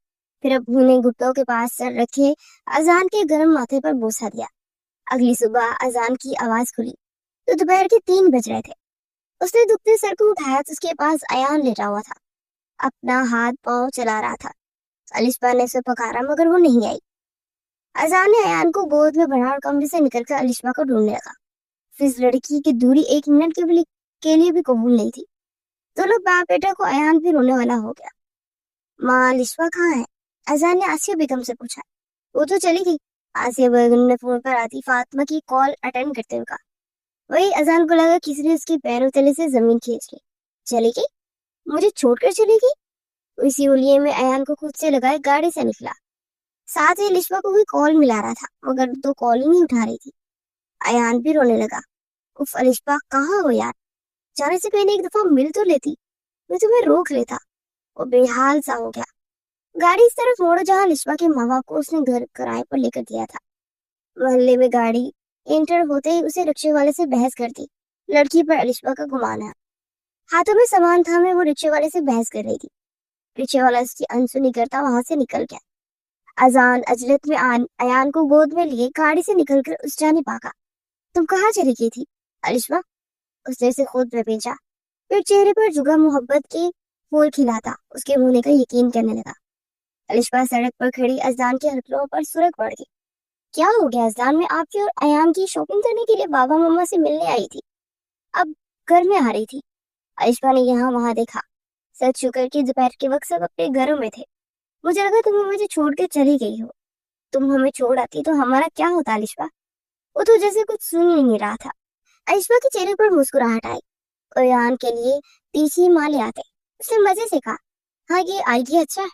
फिर अपने घुटनों के पास सर रखे अजान के गर्म माथे पर बोसा दिया। अगली सुबह अजान की आवाज खुली तो दोपहर के 3 बज रहे थे। उसने दुखते सर को उठाया तो उसके पास अयान लेटा हुआ था, अपना हाथ पांव चला रहा था। अलिशबा ने उसे पुकारा मगर वो नहीं आई। अजान ने अयान को गोद में बढ़ा और कमरे से निकलकर अलिशबा को ढूंढने लगा। फिर इस लड़की की दूरी 1 मिनट के लिए भी कबूल नहीं थी। दोनों बाप बेटा को अयान भी रोने वाला हो गया। माँ अलिशबा कहाँ है? अजान ने आसिया बेगम से पूछा। वो तो चली गई, आसिया बेगम ने फोन पर आती फातिमा की कॉल अटेंड करते हुए कहा। वही अजान को लगा किसी ने उसके पैरों तले से जमीन खींच ली। चली गई? मुझे छोड़कर चली गई? इसी उलिये में अयान को खुद से लगाए गाड़ी से निकला। साथ ही लिशबा को भी कॉल मिला रहा था मगर तो कॉल ही नहीं उठा रही थी। अयान भी रोने लगा। उफ अलिशबा, कहाँ हो यार? जाने से पहले एक दफा मिल तो लेती, मैं तुम्हें रोक लेता। वो बेहाल सा हो गया। गाड़ी इस तरफ मोड़ो जहाँ लिशबा के माँ बाप को उसने घर किराए पर लेकर दिया था। मोहल्ले में गाड़ी एंटर होते ही उसे रिक्शे वाले से बहस कर दी। लड़की पर अलिशबा का गुमान है। हाथों में सामान थामे वो रिक्शे वाले से बहस कर रही थी। रिक्शे वाला उसकी अनसुनी करता वहां से निकल गया। अजान अजलत में अयान को गोद में लिए गाड़ी से निकलकर उस जानिब भागा। तुम कहाँ चली गई थी अलिशबा? उसने उसे खुद में भेजा। फिर चेहरे पर जुगा मोहब्बत के फूल खिलाता उसके होने का यकीन करने लगा। अलिशबा सड़क पर खड़ी अजान के हथेलियों पर सुरख पड़ गई। क्या हो गया अजान? में आपके और अयान की शॉपिंग करने के लिए बाबा मम्मा से मिलने आई थी, अब घर में आ रही थी। अलिशबा ने यहाँ वहां देखा। सच शुक्र कि दोपहर के वक्त सब अपने घरों में थे। मुझे लगा तुम मुझे छोड़ के चली गई हो। तुम हमें छोड़ आती तो हमारा क्या होता अलिशबा? वो तो जैसे कुछ सुन ही नहीं रहा था। अलिशबा के चेहरे पर मुस्कुराहट आई। अयान के लिए तीसरी माँ ले आते। उसने मजे से कहा, हाँ ये आइडिया अच्छा है।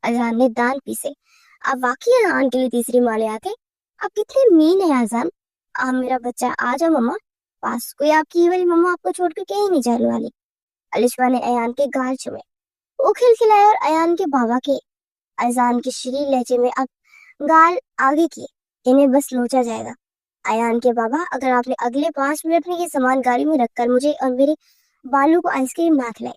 अजान ने दान पीसे। आप वाकई अयान के लिए तीसरी माँ ले आते? आप कितने मीन है अजान। आप मेरा बच्चा, आ जाओ मम्मा पास। कोई आपकी ये वाली मम्मा आपको छोड़कर कहीं नहीं जाने वाली। अलिशबा ने अयान के गाल चुमे। वो खिलखिलाए और अयान के बाबा के अजान के शरीर लहजे में अब गाल आगे किए। इन्हें बस लोचा जाएगा। अयान के बाबा, अगर आपने अगले 5 मिनट में ये सामान गाड़ी में रखकर मुझे और मेरे बालू को आइसक्रीम ना खिलाई।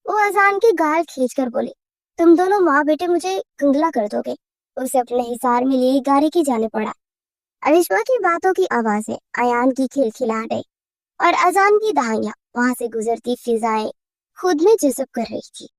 वो अजान के गाल खींचकर बोले, तुम दोनों माँ बेटे मुझे कंगला कर दोगे। उसे अपने हिसार में लिए गाड़ी की जाने पड़ा। अलिशबा की बातों की आवाजें, अयान की खिलखिलाहटें और अजान की दहाइयां वहां से गुजरती फिजाएं खुद में जज़ब कर रही थी।